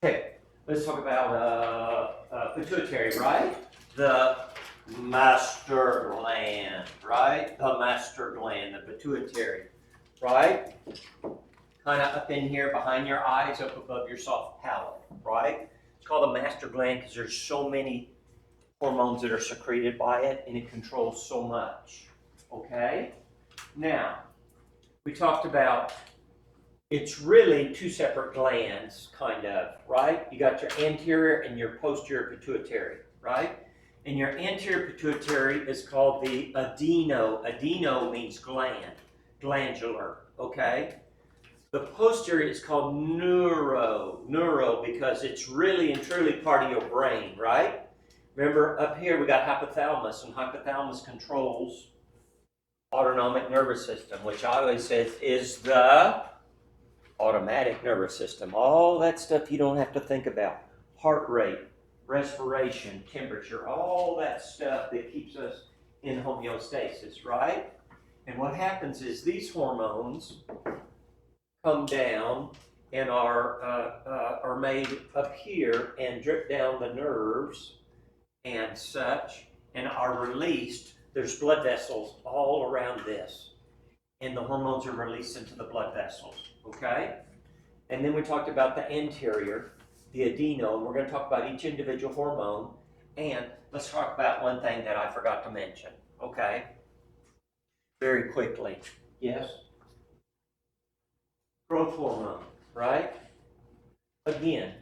Okay, let's talk about pituitary, right? The master gland, right? The master gland, the pituitary, right? Kind of up in here behind your eyes, up above your soft palate, right? It's called the master gland because there's so many hormones that are secreted by it and it controls so much, okay? Now, we talked about it's really two separate glands, kind of, right? You got your anterior and your posterior pituitary, right? And your anterior pituitary is called the adeno. Adeno means gland, glandular, okay? The posterior is called neuro because it's really and truly part of your brain, right? Remember up here we got hypothalamus, and hypothalamus controls autonomic nervous system, which I always says is the automatic nervous system, all that stuff you don't have to think about. Heart rate, respiration, temperature, all that stuff that keeps us in homeostasis, right? And what happens is these hormones come down and are made up here and drip down the nerves and such and are released. There's blood vessels all around this, and the hormones are released into the blood vessels. Okay? And then we talked about the anterior, the adeno, and we're going to talk about each individual hormone. And let's talk about one thing that I forgot to mention. Okay? Very quickly. Yes? Growth hormone, right? Again,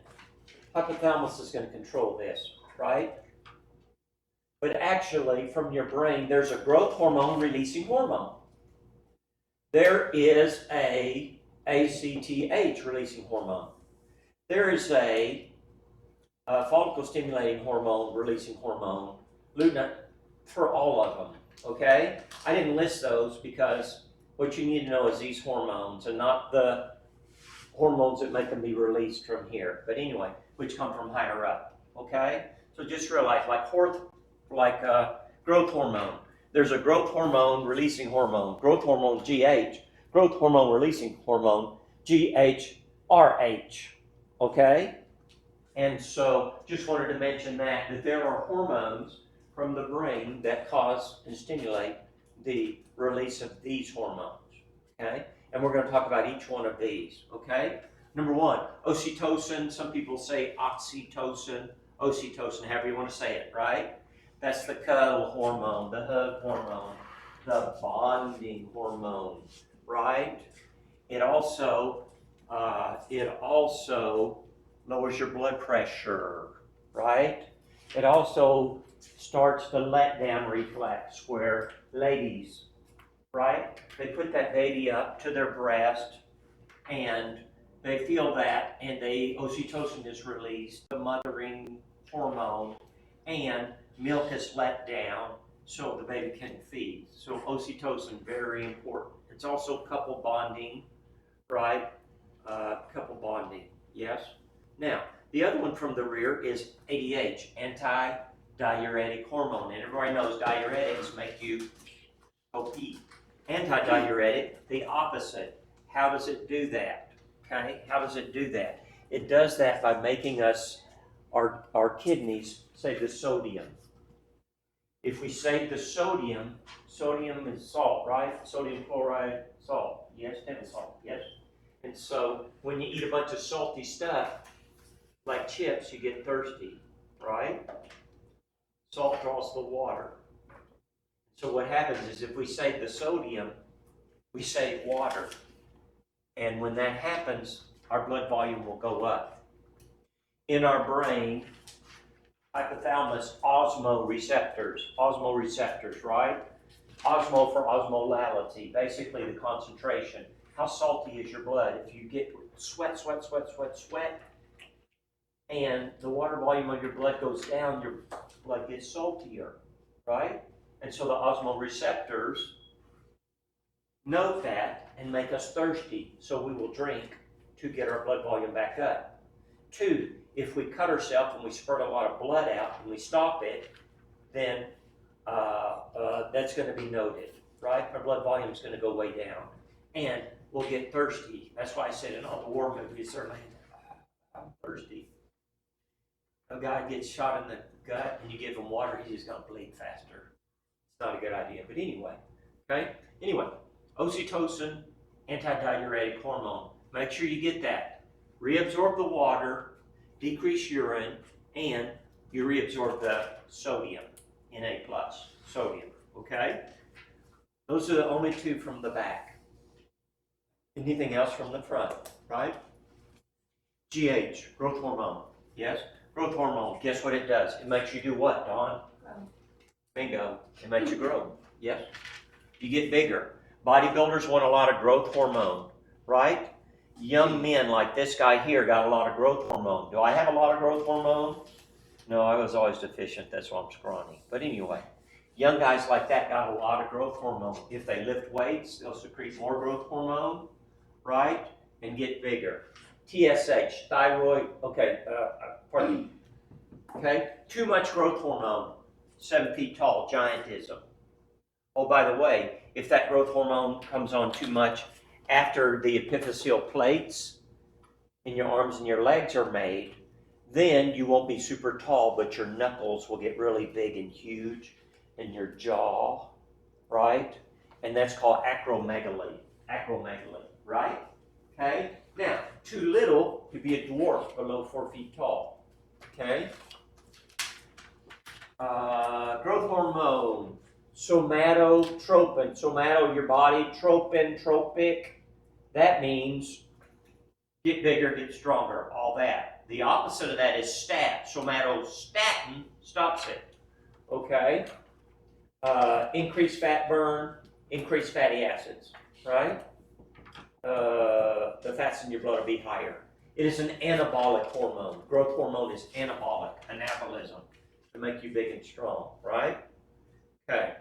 hypothalamus is going to control this, right? But actually, from your brain, there's a growth hormone releasing hormone. There is a ACTH releasing hormone. There is a follicle stimulating hormone releasing hormone, lutein, for all of them. Okay? I didn't list those because what you need to know is these hormones and not the hormones that make them be released from here. But anyway, which come from higher up. Okay? So just realize, like growth hormone. There's a growth hormone releasing hormone, growth hormone GH, growth hormone releasing hormone GHRH. Okay? And so just wanted to mention that there are hormones from the brain that cause and stimulate the release of these hormones. Okay? And we're going to talk about each one of these. Okay? Number one, oxytocin. Some people say oxytocin, however you want to say it, right? That's the cuddle hormone, the hug hormone, the bonding hormone, right? It also lowers your blood pressure, right? It also starts the letdown reflex where ladies, right? They put that baby up to their breast and they feel that and oxytocin is released, the mothering hormone, and milk is let down so the baby can feed. So oxytocin, very important. It's also couple bonding, right? Couple bonding, yes? Now, the other one from the rear is ADH, anti-diuretic hormone. And everybody knows diuretics make you pee. Anti-diuretic, the opposite. How does it do that? Okay, how does it do that? It does that by making our kidneys save the sodium. If we save the sodium is salt, right? Sodium chloride, salt. Yes, table salt, yes. And so when you eat a bunch of salty stuff, like chips, you get thirsty, right? Salt draws the water. So what happens is if we save the sodium, we save water. And when that happens, our blood volume will go up. In our brain, hypothalamus, osmoreceptors, right? Osmo for osmolality, basically the concentration. How salty is your blood? If you get sweat, and the water volume of your blood goes down, your blood gets saltier, right? And so the osmoreceptors note that and make us thirsty, so we will drink to get our blood volume back up. Two, if we cut ourselves and we spurt a lot of blood out and we stop it, then that's going to be noted, right? Our blood volume is going to go way down. And we'll get thirsty. That's why I said in all the war movies, they're like, I'm thirsty. A guy gets shot in the gut and you give him water, he's just going to bleed faster. It's not a good idea. But anyway, okay? Anyway, oxytocin, antidiuretic hormone. Make sure you get that. Reabsorb the water, decrease urine, and you reabsorb the sodium, Na+, sodium, okay? Those are the only two from the back. Anything else from the front, right? GH, growth hormone, yes? Growth hormone, guess what it does? It makes you do what, Dawn? Bingo, it makes you grow, yes? You get bigger. Bodybuilders want a lot of growth hormone, right? Young men like this guy here got a lot of growth hormone. Do I have a lot of growth hormone? No, I was always deficient, that's why I'm scrawny. But anyway, young guys like that got a lot of growth hormone. If they lift weights, they'll secrete more growth hormone, right? And get bigger. TSH, thyroid, okay, pardon me. Okay, too much growth hormone, 7 feet tall, giantism. Oh, by the way, if that growth hormone comes on too much after the epiphyseal plates in your arms and your legs are made, then you won't be super tall, but your knuckles will get really big and huge, and your jaw, right? And that's called acromegaly, right? Okay? Now, too little to be a dwarf below 4 feet tall, okay? Growth hormone, somatotropin, your body, tropin, tropic, that means get bigger, get stronger, all that. The opposite of that is stat, somatostatin stops it, okay? Increased fat burn, increased fatty acids, right? The fats in your blood will be higher. It is an anabolic hormone. Growth hormone is anabolic, anabolism, to make you big and strong, right? Okay.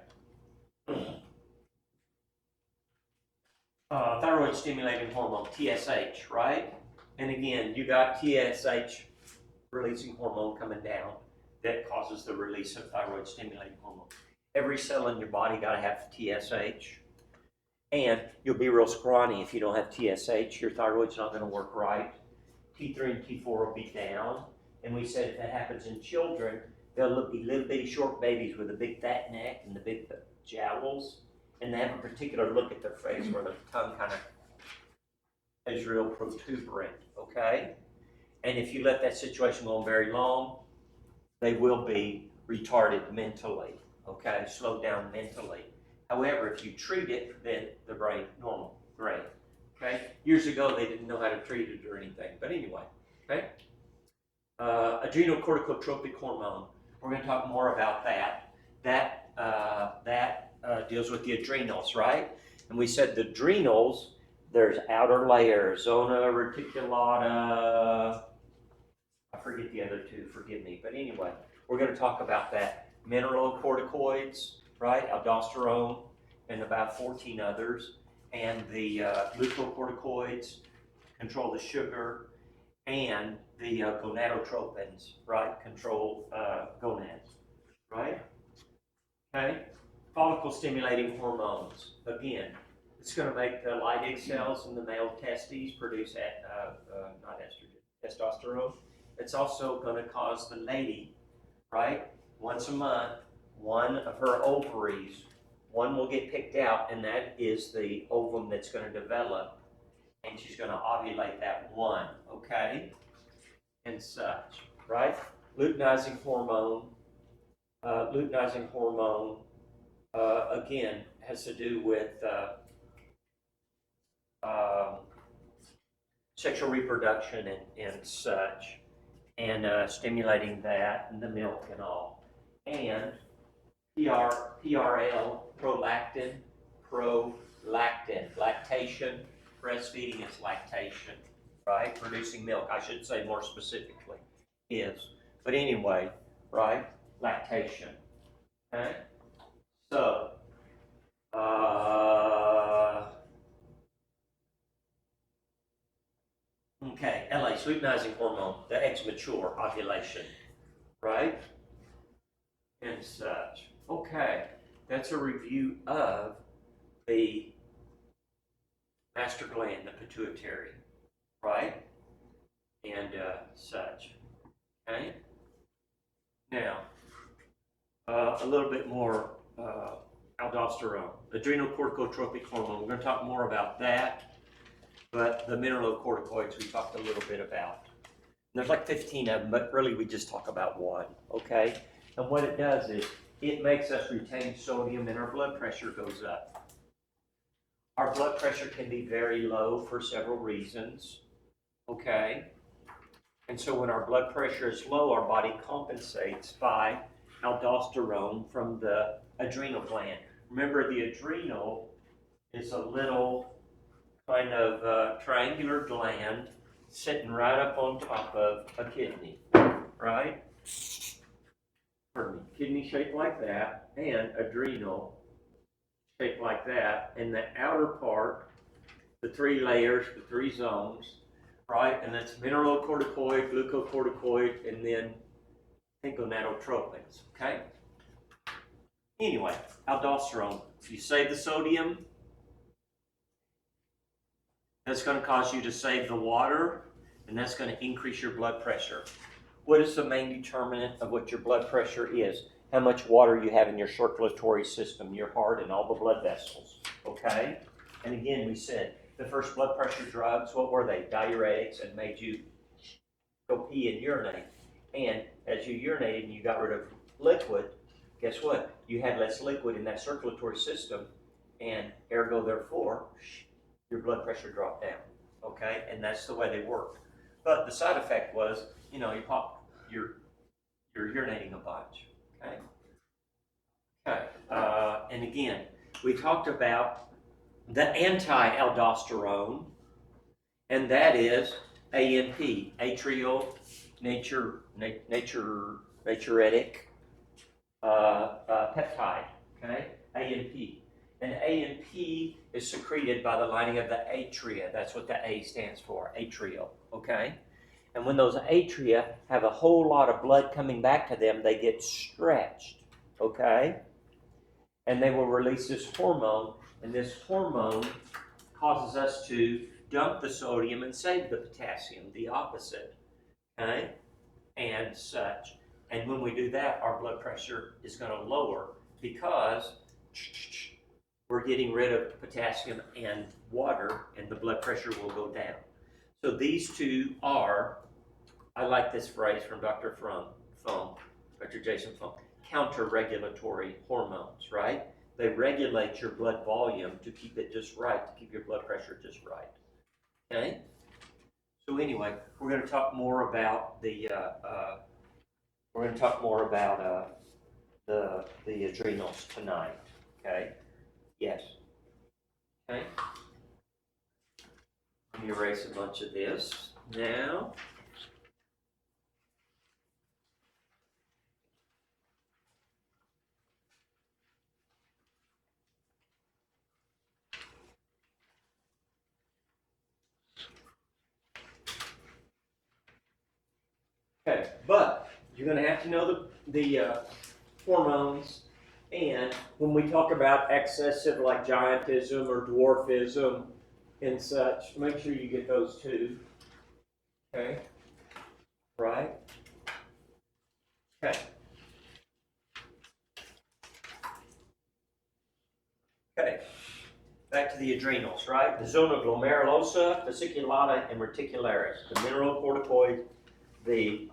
Thyroid stimulating hormone, TSH, right? And again, you got TSH releasing hormone coming down that causes the release of thyroid stimulating hormone. Every cell in your body got to have TSH. And you'll be real scrawny if you don't have TSH. Your thyroid's not going to work right. T3 and T4 will be down. And we said if that happens in children, they'll be little bitty short babies with a big fat neck and the big jowls. And they have a particular look at their face where their tongue kind of is real protuberant, okay? And if you let that situation go on very long, they will be retarded mentally, okay? Slow down mentally. However, if you treat it, then the brain normal, great, okay? Years ago, they didn't know how to treat it or anything, but anyway, okay? Adrenocorticotropic hormone, we're going to talk more about that. That deals with the adrenals, right? And we said the adrenals, there's outer layer, zona reticulata, I forget the other two, forgive me, but anyway, we're going to talk about that. Mineralocorticoids, right? Aldosterone and about 14 others, and the glucocorticoids control the sugar, and the gonadotropins, right? Control gonads, right? Okay. Follicle stimulating hormones. Again, it's going to make the Leydig cells in the male testes produce not estrogen, testosterone. It's also going to cause the lady, right? Once a month, one of her ovaries, one will get picked out, and that is the ovum that's going to develop, and she's going to ovulate that one, okay? And such, right? Luteinizing hormone. Again, has to do with sexual reproduction and such, and stimulating that and the milk and all. And PRL, prolactin, lactation, breastfeeding is lactation, right? Producing milk, I should say more specifically, is. But anyway, right? Lactation, okay? So, okay, LH, luteinizing hormone, the eggs mature, ovulation, right? And such. Okay, that's a review of the master gland, the pituitary, right? and such. Okay. Now, a little bit more aldosterone, adrenocorticotropic hormone. We're going to talk more about that, but the mineralocorticoids we talked a little bit about. And there's like 15 of them, but really we just talk about one, okay? And what it does is it makes us retain sodium and our blood pressure goes up. Our blood pressure can be very low for several reasons, okay? And so when our blood pressure is low, our body compensates by aldosterone from the adrenal gland. Remember, the adrenal is a little kind of triangular gland sitting right up on top of a kidney, right? Pardon me, kidney shaped like that, and adrenal shaped like that, and the outer part, the three layers, the three zones, right? And that's mineralocorticoid, glucocorticoid, and then gonadotropins, okay? Anyway, aldosterone. If you save the sodium, that's going to cause you to save the water, and that's going to increase your blood pressure. What is the main determinant of what your blood pressure is? How much water you have in your circulatory system, your heart, and all the blood vessels, okay? And again, we said the first blood pressure drugs, what were they? Diuretics, and made you go pee and urinate. And as you urinated and you got rid of liquid, guess what? You had less liquid in that circulatory system, and ergo, therefore, your blood pressure dropped down, okay? And that's the way they work. But the side effect was, you know, you're urinating a bunch, okay? Okay, and again, we talked about the anti-aldosterone, and that is ANP, atrial natriuretic peptide, okay? ANP. And ANP is secreted by the lining of the atria. That's what the A stands for, atrial, okay? And when those atria have a whole lot of blood coming back to them, they get stretched, okay? And they will release this hormone, and this hormone causes us to dump the sodium and save the potassium, the opposite, okay? And such. And when we do that, our blood pressure is going to lower because we're getting rid of potassium and water, and the blood pressure will go down. So these two are, I like this phrase from Dr. Jason Funk, counter-regulatory hormones, right? They regulate your blood volume to keep it just right, to keep your blood pressure just right, okay? So anyway, we're going to talk more about the the adrenals tonight, okay? Yes. Okay. Let me erase a bunch of this now. Okay, but you're going to have to know the hormones, and when we talk about excessive like giantism or dwarfism and such, make sure you get those too. Okay, right? Okay. Okay, back to the adrenals, right? The zona glomerulosa, fasciculata, and reticularis, the mineralocorticoid, the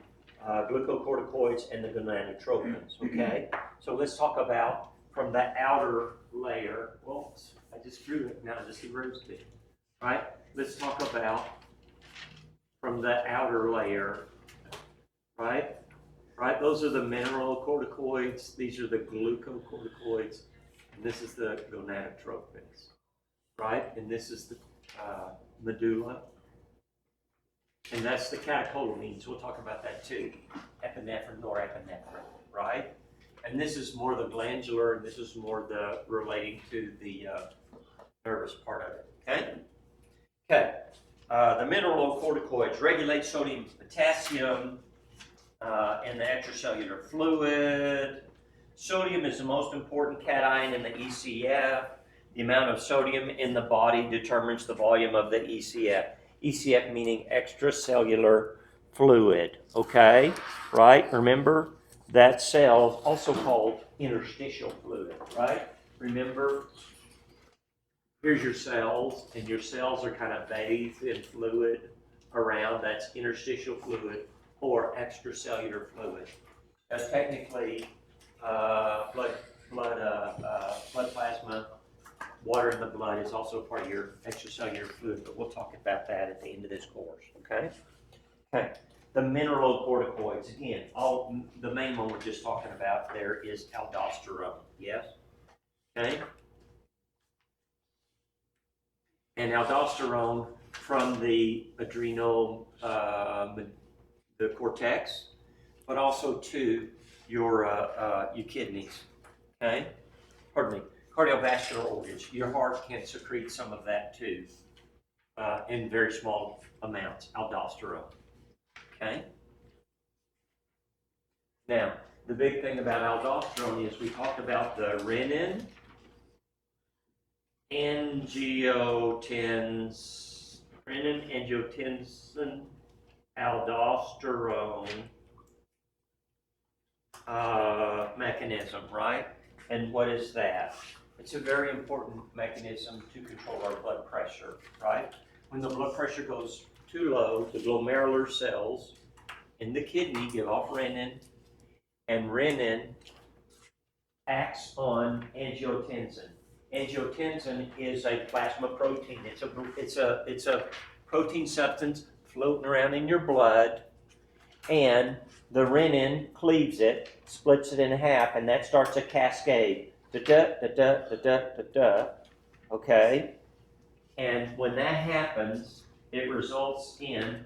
glucocorticoids, and the gonadotropins, okay? So let's talk about from the outer layer. Well, I just drew it, now I just erased it, right? Let's talk about from the outer layer, right? Right, those are the mineralocorticoids, these are the glucocorticoids, and this is the gonadotropins, right? And this is the medulla. And that's the catecholamines. We'll talk about that too. Epinephrine, norepinephrine, right? And this is more the glandular, and this is more the relating to the nervous part of it. Okay? Okay. The mineralocorticoids regulate sodium and potassium in the extracellular fluid. Sodium is the most important cation in the ECF. The amount of sodium in the body determines the volume of the ECF. ECF meaning extracellular fluid, okay? Right? Remember, that cell also called interstitial fluid, right? Remember, here's your cells, and your cells are kind of bathed in fluid around. That's interstitial fluid or extracellular fluid. Technically, blood plasma, water in the blood is also part of your extracellular fluid, but we'll talk about that at the end of this course, okay? Okay. The mineralocorticoids, again, the main one we're just talking about there is aldosterone, yes? Okay? And aldosterone from the adrenal, the cortex, but also to your kidneys, okay? Pardon me, cardiovascular organs. Your heart can secrete some of that too, in very small amounts, aldosterone, okay? Now, the big thing about aldosterone is we talked about the renin, angiotensin, aldosterone mechanism, right? And what is that? It's a very important mechanism to control our blood pressure, right? When the blood pressure goes too low, the glomerular cells in the kidney give off renin, and renin acts on angiotensin. Angiotensin is a plasma protein. It's a protein substance floating around in your blood, and the renin cleaves it, splits it in half, and that starts a cascade. Da da da da da da da da. Okay, and when that happens, it results in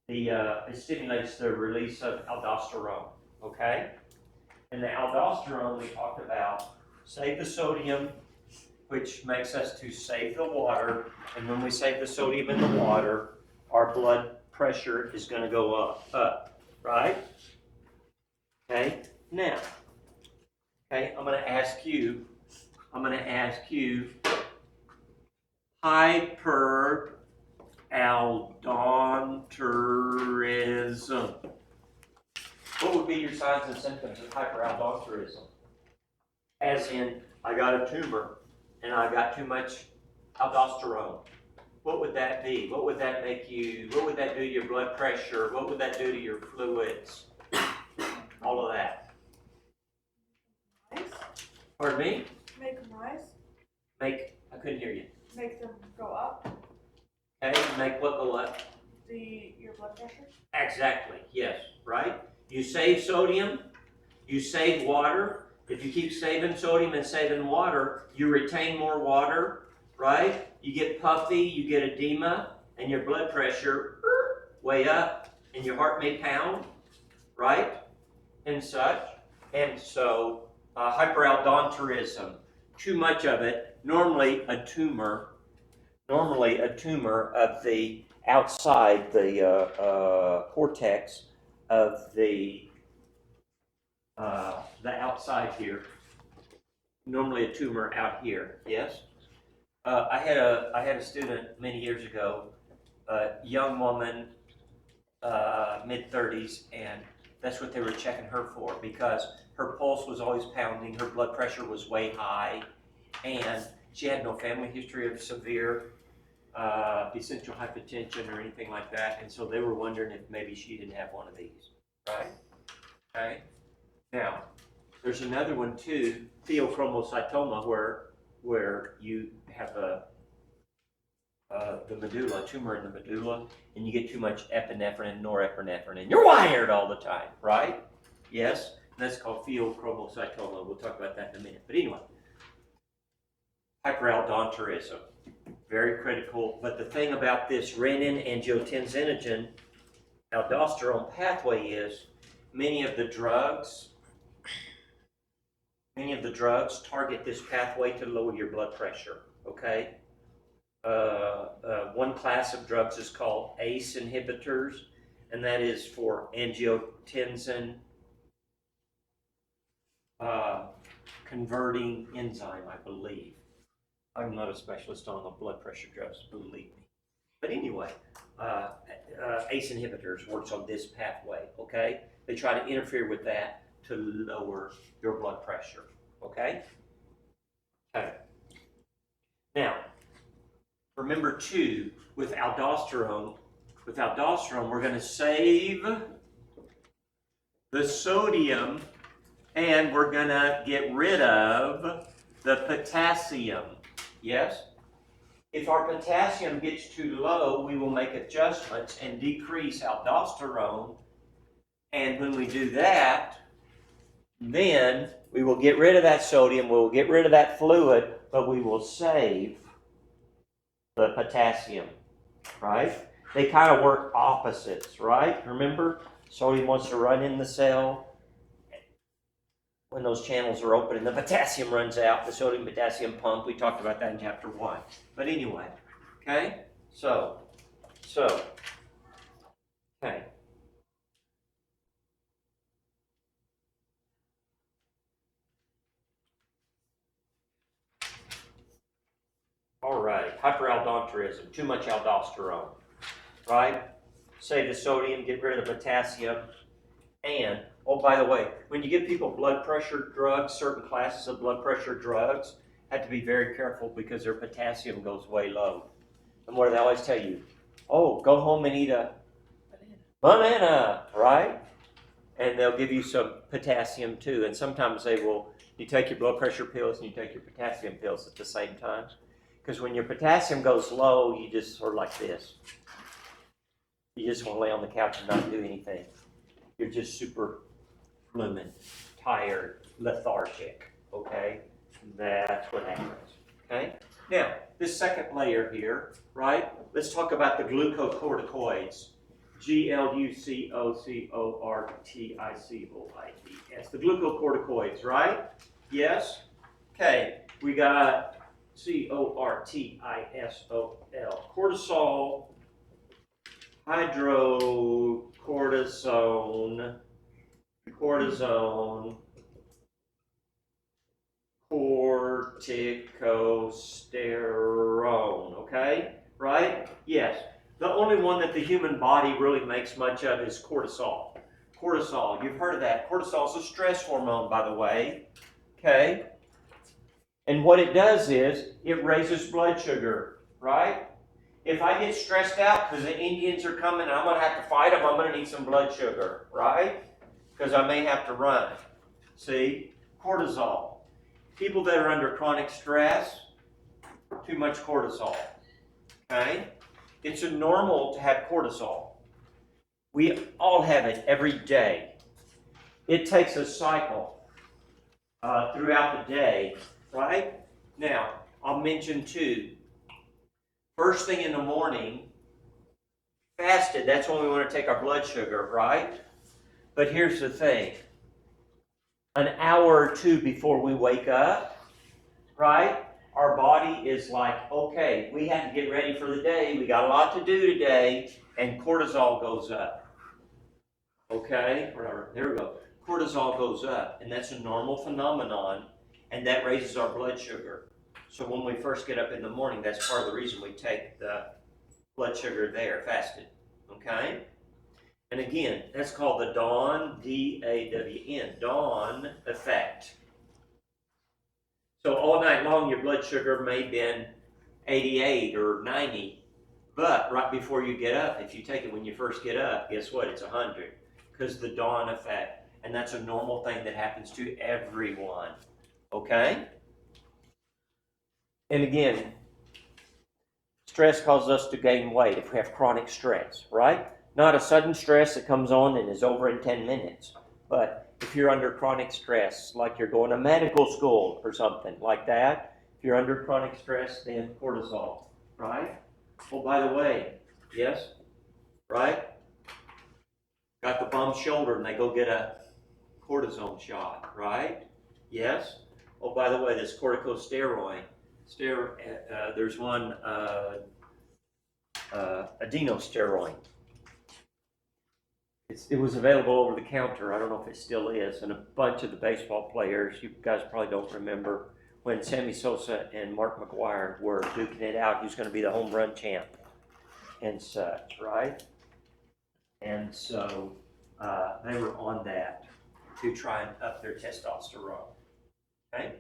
it stimulates the release of aldosterone. Okay. And the aldosterone we talked about, save the sodium, which makes us to save the water. And when we save the sodium in the water, our blood pressure is going to go up, right? Okay, now, okay, I'm going to ask you, hyperaldosteronism. What would be your signs and symptoms of hyperaldosteronism? As in, I got a tumor and I got too much aldosterone. What would that be? What would that make you? What would that do to your blood pressure? What would that do to your fluids? All of that. Rise? Pardon me? Make them rise? I couldn't hear you. Make them go up? Okay, make what go up? Your blood pressure? Exactly, yes, right? You save sodium, you save water. If you keep saving sodium and saving water, you retain more water, right? You get puffy, you get edema, and your blood pressure way up, and your heart may pound, right? And such. And so, hyperaldosteronism, too much of it, normally a tumor of the outside the cortex of the outside here. Normally a tumor out here. Yes. I had a student many years ago, a young woman, mid-30s, and that's what they were checking her for because her pulse was always pounding, her blood pressure was way high, and she had no family history of severe essential hypertension or anything like that, and so they were wondering if maybe she didn't have one of these, right? Okay. Now, there's another one too, pheochromocytoma, where you have the medulla, a tumor in the medulla, and you get too much epinephrine and norepinephrine, and you're wired all the time, right? Yes, and that's called pheochromocytoma. We'll talk about that in a minute. But anyway, hyperaldosteronism, very critical. But the thing about this renin-angiotensinogen aldosterone pathway is many of the drugs target this pathway to lower your blood pressure, okay? One class of drugs is called ACE inhibitors, and that is for angiotensin converting enzyme, I believe. I'm not a specialist on the blood pressure drugs, believe me. But anyway, ACE inhibitors works on this pathway, okay? They try to interfere with that to lower your blood pressure, okay? Okay. Now, remember too, with aldosterone, we're going to save the sodium and we're going to get rid of the potassium. Yes? If our potassium gets too low, we will make adjustments and decrease aldosterone. And when we do that, then we will get rid of that sodium, we will get rid of that fluid, but we will save the potassium, right? They kind of work opposites, right? Remember, sodium wants to run in the cell. When those channels are open and the potassium runs out, the sodium-potassium pump, we talked about that in chapter 1. But anyway, okay? So, okay. All right, hyperaldosteronism, too much aldosterone, right? Save the sodium, get rid of the potassium, and, oh, by the way, when you give people blood pressure drugs, certain classes of blood pressure drugs, have to be very careful because their potassium goes way low. And what do they always tell you? Oh, go home and eat a banana, right? And they'll give you some potassium too. And sometimes they will, you take your blood pressure pills and you take your potassium pills at the same time. Because when your potassium goes low, you just sort of like this. You just want to lay on the couch and not do anything. You're just super fluid, tired, lethargic, okay? That's what happens, okay? Now, this second layer here, right? Let's talk about the glucocorticoids. Glucocorticoids. The glucocorticoids, right? Yes? Okay, we got cortisol, hydrocortisone, cortisone, corticosterone, okay? Right? Yes. The only one that the human body really makes much of is cortisol. Cortisol, you've heard of that. Cortisol is a stress hormone, by the way, okay? And what it does is it raises blood sugar, right? If I get stressed out because the Indians are coming and I'm going to have to fight them, I'm going to need some blood sugar, right? Because I may have to run. See? Cortisol. People that are under chronic stress, too much cortisol, okay? It's normal to have cortisol. We all have it every day. It takes a cycle throughout the day, right? Now, I'll mention too, first thing in the morning, fasted, that's when we want to take our blood sugar, right? But here's the thing. An hour or two before we wake up, right? Our body is like, okay, we have to get ready for the day. We got a lot to do today, and cortisol goes up. Okay, whatever. There we go. Cortisol goes up, and that's a normal phenomenon, and that raises our blood sugar. So when we first get up in the morning, that's part of the reason we take the blood sugar there, fasted. Okay? And again, that's called the dawn, D-A-W-N, dawn effect. So all night long, your blood sugar may have been 88 or 90, but right before you get up, if you take it when you first get up, guess what? It's 100, because the dawn effect. And that's a normal thing that happens to everyone. Okay? And again, stress causes us to gain weight if we have chronic stress, right? Not a sudden stress that comes on and is over in 10 minutes. But if you're under chronic stress, like you're going to medical school or something like that, if you're under chronic stress, then cortisol, right? Oh, by the way, yes, right? Got the bum shoulder and they go get a cortisone shot, right? Yes? Oh, by the way, this corticosteroid, there's one, adenosteroid. It was available over the counter. I don't know if it still is. And a bunch of the baseball players, you guys probably don't remember, when Sammy Sosa and Mark McGwire were duking it out, who's going to be the home run champ. and such, right? And so they were on that to try and up their testosterone, okay?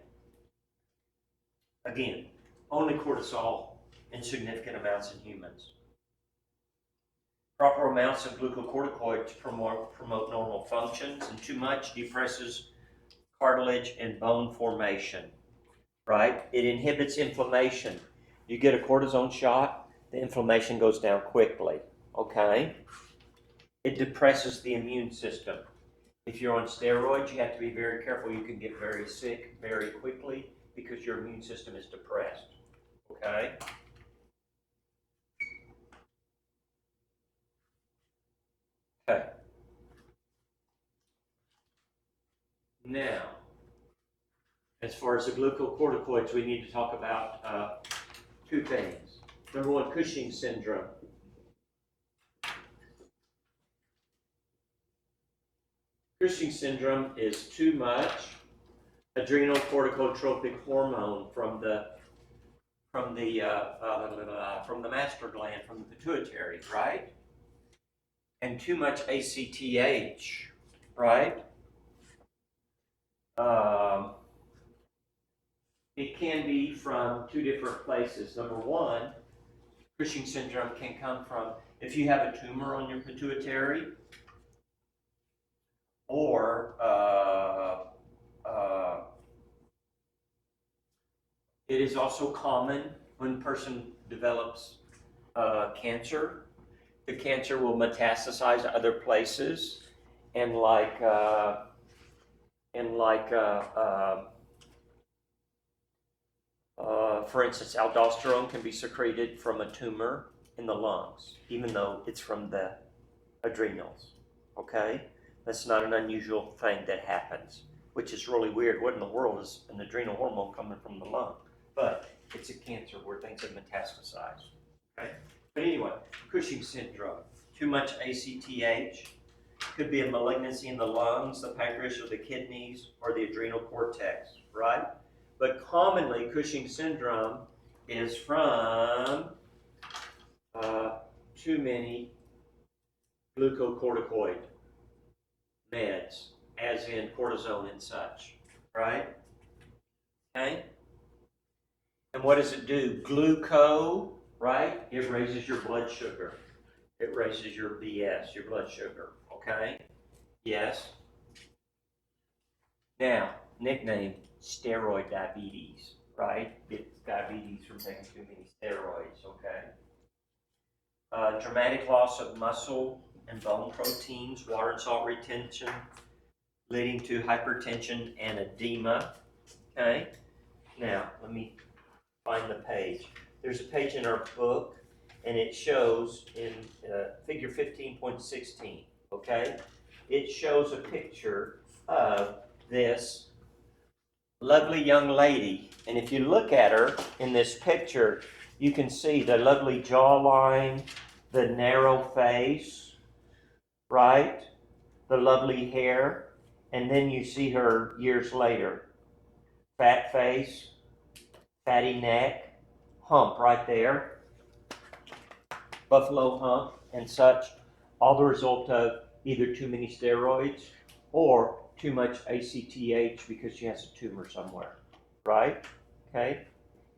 Again, only cortisol in significant amounts in humans. Proper amounts of glucocorticoids promote normal functions, and too much depresses cartilage and bone formation, right? It inhibits inflammation. You get a cortisone shot, the inflammation goes down quickly, okay? It depresses the immune system. If you're on steroids, you have to be very careful. You can get very sick very quickly because your immune system is depressed, okay? Okay. Now, as far as the glucocorticoids, we need to talk about two things. Number one, Cushing's syndrome. Cushing's syndrome is too much adrenal corticotropic hormone from the master gland, from the pituitary, right? And too much ACTH, right? It can be from two different places. Number one, Cushing syndrome can come from if you have a tumor on your pituitary, or it is also common when a person develops cancer. The cancer will metastasize to other places, and for instance, aldosterone can be secreted from a tumor in the lungs, even though it's from the adrenals. Okay, that's not an unusual thing that happens, which is really weird. What in the world is an adrenal hormone coming from the lung? But it's a cancer where things have metastasized. Okay, but anyway, Cushing's syndrome, too much ACTH, could be a malignancy in the lungs, the pancreas, or the kidneys, or the adrenal cortex, right? But commonly, Cushing's syndrome is from too many glucocorticoid meds, as in cortisone and such, right? Okay? And what does it do? Gluco, right? It raises your blood sugar. It raises your BS, your blood sugar, okay? Yes. Now, nickname, steroid diabetes, right? It's diabetes from taking too many steroids, okay? Dramatic loss of muscle and bone proteins, water and salt retention, leading to hypertension and edema, okay? Now, let me find the page. There's a page in our book, and it shows in figure 15.16, okay? It shows a picture of this lovely young lady, and if you look at her in this picture, you can see the lovely jawline, the narrow face, right? The lovely hair, and then you see her years later. Fat face, fatty neck, hump right there, buffalo hump and such, all the result of either too many steroids or too much ACTH because she has a tumor somewhere, right? Okay?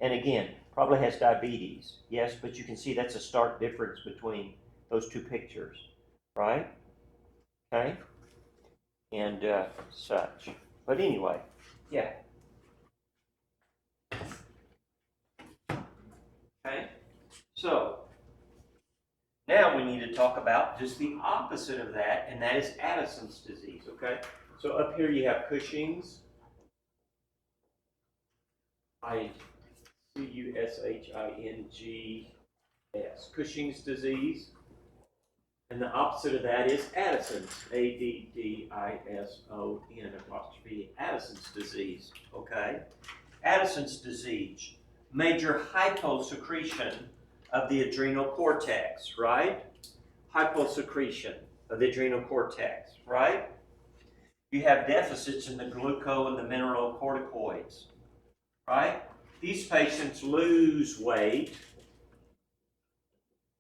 And again, probably has diabetes, yes, but you can see that's a stark difference between those two pictures, right? Okay? And such. But anyway, yeah. Okay? So, now we need to talk about just the opposite of that, and that is Addison's disease, okay? So up here you have Cushing's, Cushing's, Cushing's disease. And the opposite of that is Addison's, Addison apostrophe, Addison's disease, okay? Addison's disease, major hyposecretion of the adrenal cortex, right? Hyposecretion of the adrenal cortex, right? You have deficits in the gluco and the mineralocorticoids, right? These patients lose weight,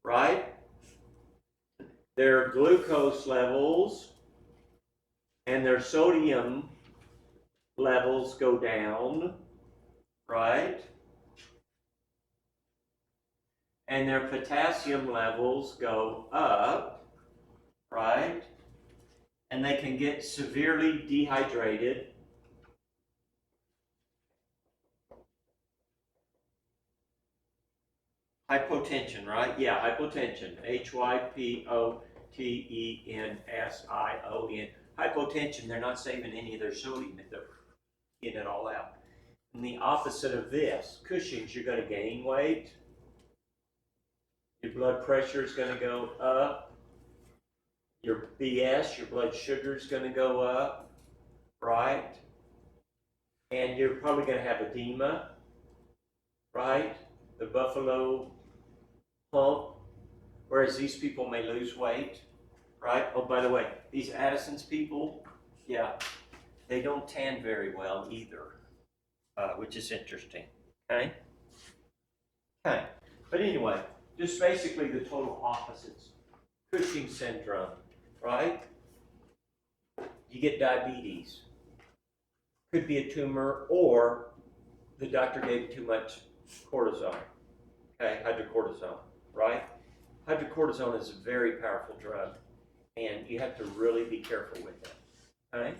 right? their glucose levels and their sodium levels go down, right? And their potassium levels go up, right? And they can get severely dehydrated. Hypotension, right? Yeah, hypotension. Hypotension. Hypotension, they're not saving any of their sodium if they're getting it all out. And the opposite of this, Cushing's, you're going to gain weight. Your blood pressure is going to go up. Your BS, your blood sugar is going to go up, right? And you're probably going to have edema, right? The buffalo hump. Whereas these people may lose weight, right? Oh, by the way, these Addison's people, yeah, they don't tan very well either, which is interesting, okay? Okay, but anyway, just basically the total opposites. Cushing syndrome, right? You get diabetes. Could be a tumor, or the doctor gave too much cortisone, okay, hydrocortisone, right? Hydrocortisone is a very powerful drug, and you have to really be careful with it, okay?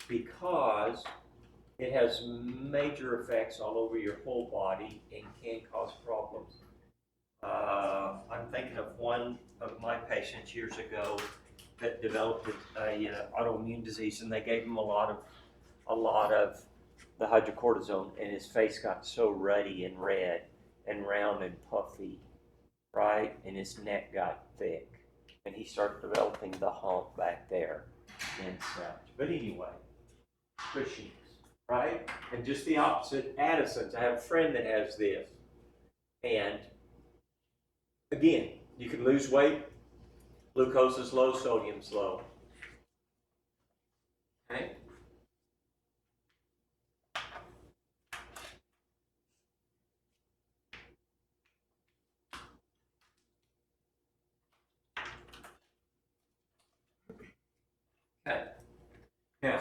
Because it has major effects all over your whole body and can cause problems. I'm thinking of one of my patients years ago that developed a autoimmune disease, and they gave him a lot of the hydrocortisone, and his face got so ruddy and red and round and puffy, right? And his neck got thick, and he started developing the hump back there and such. But anyway, Cushing's, right? And just the opposite, Addison's. I have a friend that has this, and again, you can lose weight. Glucose is low, sodium's low. Okay? Okay. Now,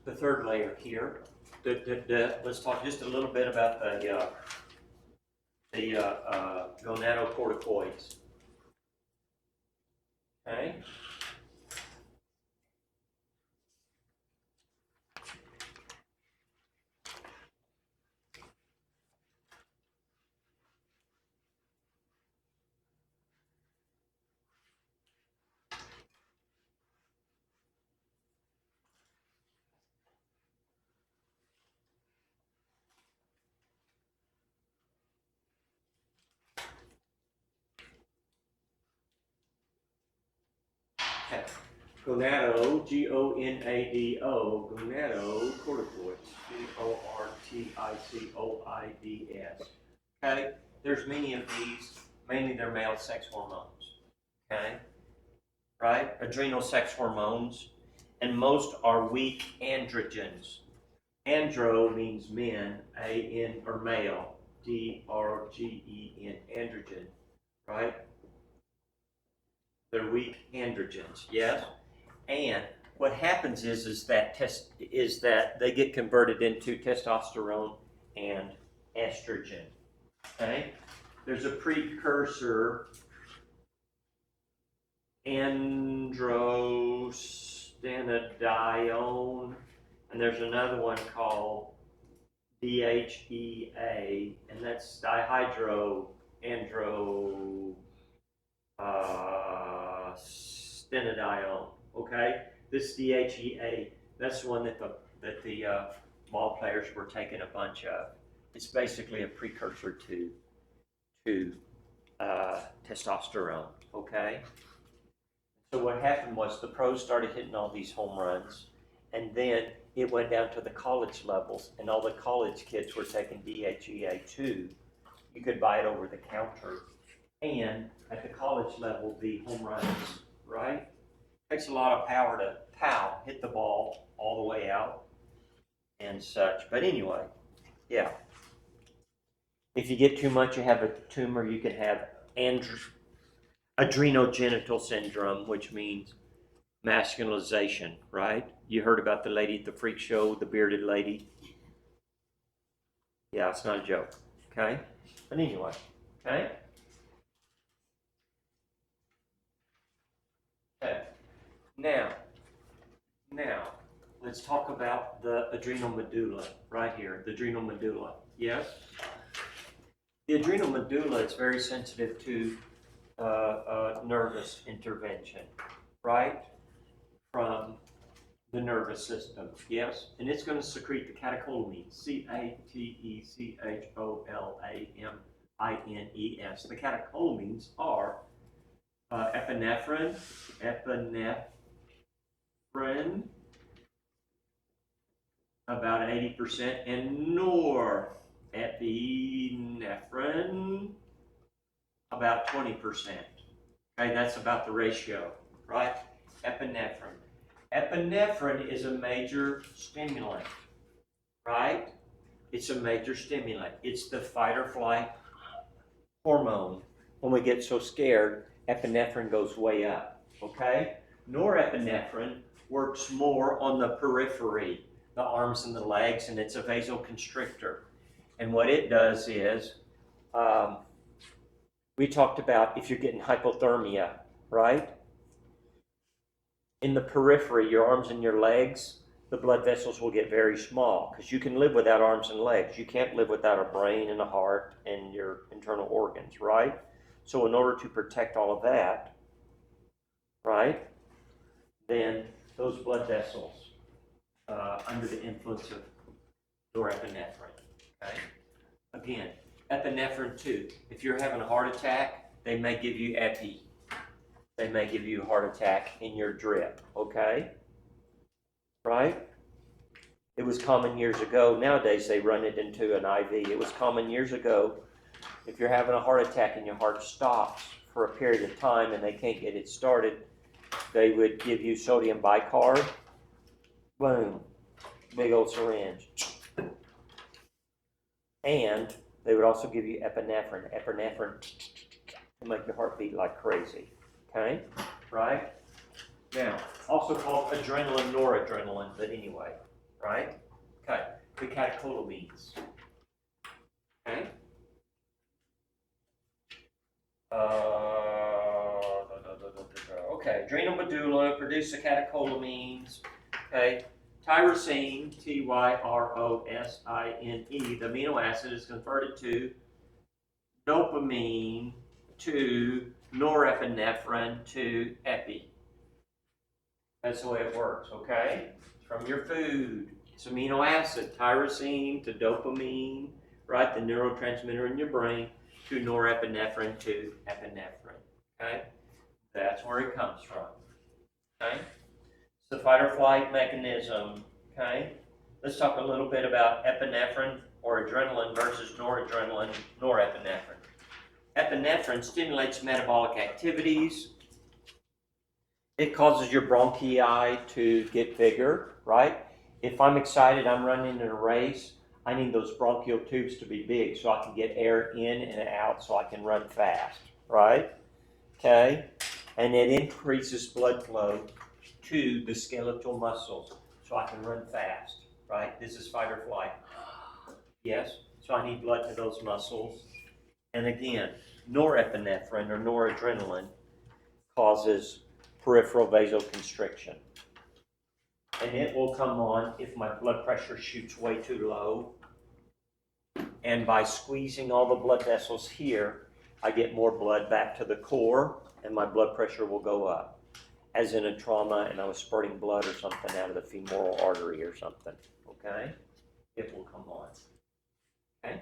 the third layer here. Let's talk just a little bit about the gonadocorticoids. Okay. Okay. Gonado, Gonado, gonadocorticoids, Gorticoids. Okay, there's many of these, mainly they're male sex hormones. Okay, right? Adrenal sex hormones, and most are weak androgens. Andro means men, A-N, or male, D-R-G-E-N, androgen, right? They're weak androgens, yes? And what happens is that they get converted into testosterone and estrogen. Okay? There's a precursor, androstenedione, and there's another one called DHEA, and that's stenedione. Okay, this DHEA, that's the one that the ball players were taking a bunch of. It's basically a precursor to testosterone. Okay, so what happened was the pros started hitting all these home runs, and then it went down to the college levels, and all the college kids were taking DHEA too. You could buy it over the counter, and at the college level, the home runs, right? Takes a lot of power to hit the ball all the way out and such. But anyway, yeah. If you get too much, you have a tumor. You can have adrenogenital syndrome, which means masculinization, right? You heard about the lady at the freak show, the bearded lady? Yeah, it's not a joke, okay? But anyway, okay? Okay. Now, let's talk about the adrenal medulla right here, the adrenal medulla. Yes? The adrenal medulla is very sensitive to nervous intervention, right? From the nervous system, yes? And it's going to secrete the catecholamines, catecholamines. The catecholamines are epinephrine, about 80%, and norepinephrine, about 20%. Okay, that's about the ratio, right? Epinephrine. Epinephrine is a major stimulant, right? It's a major stimulant. It's the fight or flight hormone. When we get so scared, epinephrine goes way up, okay? Norepinephrine works more on the periphery, the arms and the legs, and it's a vasoconstrictor. And what it does is, we talked about if you're getting hypothermia, right? In the periphery, your arms and your legs, the blood vessels will get very small because you can live without arms and legs. You can't live without a brain and a heart and your internal organs, right? So in order to protect all of that, right, then those blood vessels under the influence of norepinephrine, okay? Again, epinephrine too. If you're having a heart attack, they may give you epi. They may give you a heart attack in your drip, okay? Right? It was common years ago. Nowadays, they run it into an IV. It was common years ago. If you're having a heart attack and your heart stops for a period of time and they can't get it started, they would give you sodium bicarb. Boom. Big old syringe. And they would also give you epinephrine. Epinephrine to make your heart beat like crazy. Okay? Right? Now, also called adrenaline, noradrenaline, but anyway, right? Okay, the catecholamines. Okay? Okay, adrenal medulla produce the catecholamines. Okay, tyrosine, tyrosine, the amino acid is converted to dopamine to norepinephrine to epi. That's the way it works, okay? From your food, it's amino acid, tyrosine to dopamine, right? The neurotransmitter in your brain, to norepinephrine to epinephrine, okay? That's where it comes from, okay? It's the fight or flight mechanism, okay? Let's talk a little bit about epinephrine or adrenaline versus noradrenaline, norepinephrine. Epinephrine stimulates metabolic activities. It causes your bronchi to get bigger, right? If I'm excited, I'm running in a race, I need those bronchial tubes to be big so I can get air in and out so I can run fast, right? Okay? And it increases blood flow to the skeletal muscles so I can run fast, right? This is fight or flight. Yes? So I need blood to those muscles. And again, norepinephrine or noradrenaline causes peripheral vasoconstriction. And it will come on if my blood pressure shoots way too low. And by squeezing all the blood vessels here, I get more blood back to the core and my blood pressure will go up. As in a trauma and I was spurting blood or something out of the femoral artery or something, okay? It will come on, okay?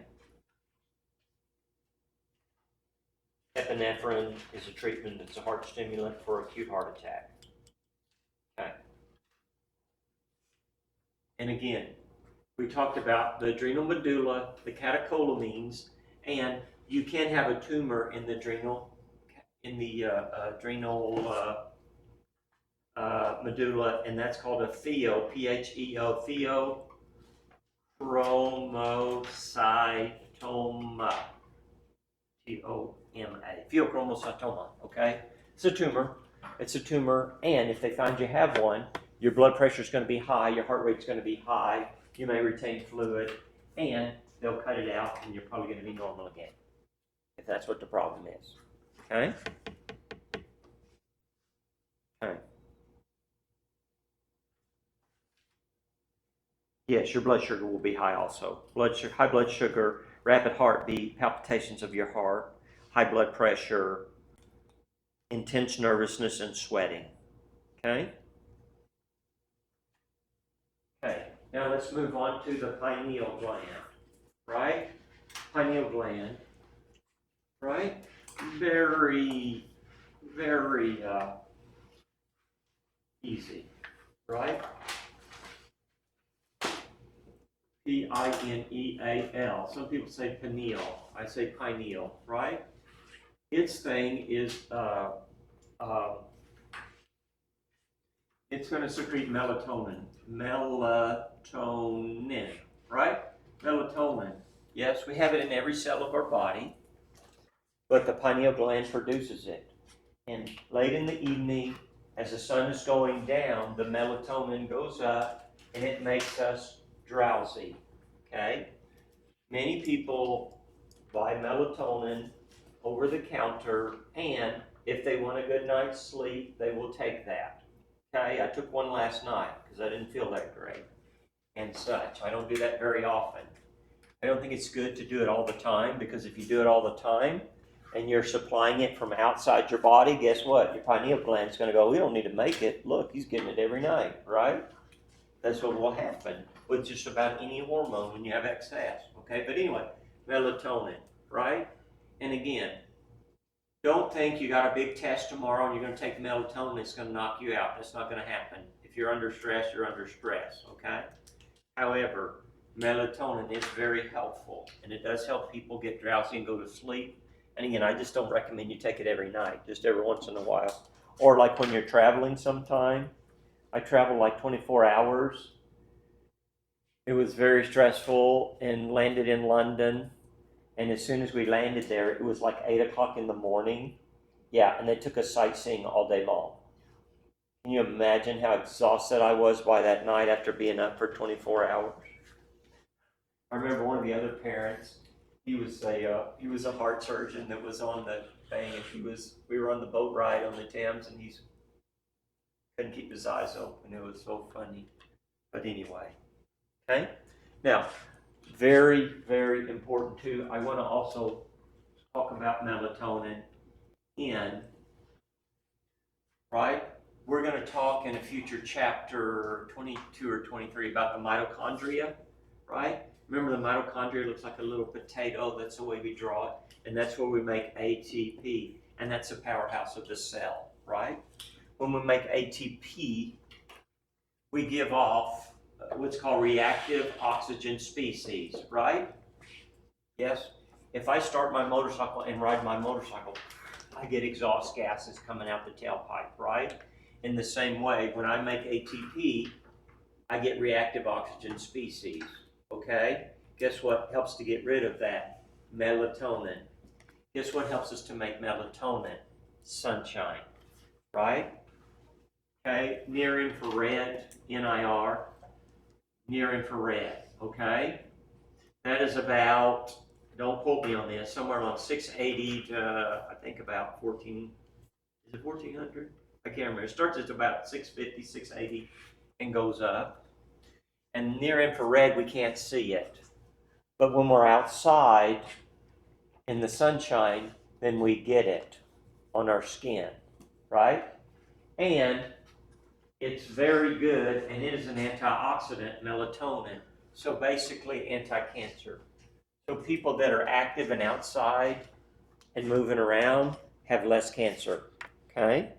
Epinephrine is a treatment that's a heart stimulant for acute heart attack. Okay. And again, we talked about the adrenal medulla, the catecholamines, and you can have a tumor in the adrenal medulla, and that's called a pheo, P-H-E-O, pheochromocytoma, pheochromocytoma, okay? It's a tumor. It's a tumor, and if they find you have one, your blood pressure is going to be high, your heart rate's going to be high, you may retain fluid, and they'll cut it out, and you're probably going to be normal again, if that's what the problem is, okay? Okay. Yes, your blood sugar will be high also. High blood sugar, rapid heartbeat, palpitations of your heart, high blood pressure, intense nervousness, and sweating. Okay? Okay, now let's move on to the pineal gland, right? Pineal gland, right? Very, very easy, right? Pineal. Some people say pineal. I say pineal, right? Its thing is it's going to secrete melatonin. Melatonin, right? Melatonin. Yes, we have it in every cell of our body, but the pineal gland produces it. And late in the evening, as the sun is going down, the melatonin goes up and it makes us drowsy. Okay? Many people buy melatonin over the counter, and if they want a good night's sleep, they will take that. Okay, I took one last night because I didn't feel that great and such. I don't do that very often. I don't think it's good to do it all the time, because if you do it all the time and you're supplying it from outside your body, guess what? Your pineal gland is going to go, we don't need to make it. Look, he's getting it every night, right? That's what will happen with just about any hormone when you have excess, okay? But anyway, melatonin, right? And again, don't think you got a big test tomorrow and you're going to take melatonin, it's going to knock you out. That's not going to happen. If you're under stress, you're under stress, okay? However, melatonin is very helpful, and it does help people get drowsy and go to sleep. And again, I just don't recommend you take it every night, just every once in a while. Or like when you're traveling sometime. I traveled like 24 hours. It was very stressful, and landed in London. And as soon as we landed there, it was like 8 o'clock in the morning. Yeah, and they took us sightseeing all day long. Can you imagine how exhausted I was by that night after being up for 24 hours? I remember one of the other parents, he was a heart surgeon that was on the thing, and we were on the boat ride on the Thames, and he couldn't keep his eyes open. It was so funny. But anyway, okay? Now, very, very important too, I want to also talk about melatonin right? We're going to talk in a future chapter 22 or 23 about the mitochondria, right? Remember, the mitochondria looks like a little potato. That's the way we draw it. And that's where we make ATP. And that's the powerhouse of the cell, right? When we make ATP, we give off what's called reactive oxygen species, right? Yes? If I start my motorcycle and ride my motorcycle, I get exhaust gases coming out the tailpipe, right? In the same way, when I make ATP, I get reactive oxygen species, okay? Guess what helps to get rid of that? Melatonin. Guess what helps us to make melatonin? Sunshine, right? Okay, near infrared, NIR, near infrared, okay? That is about, don't quote me on this, somewhere around 680 to, I think about 14, is it 1400? I can't remember. It starts at about 650, 680 and goes up. And near infrared, we can't see it. But when we're outside in the sunshine, then we get it on our skin, right? And it's very good, and it is an antioxidant, melatonin. So basically anti-cancer. So people that are active and outside and moving around have less cancer, okay?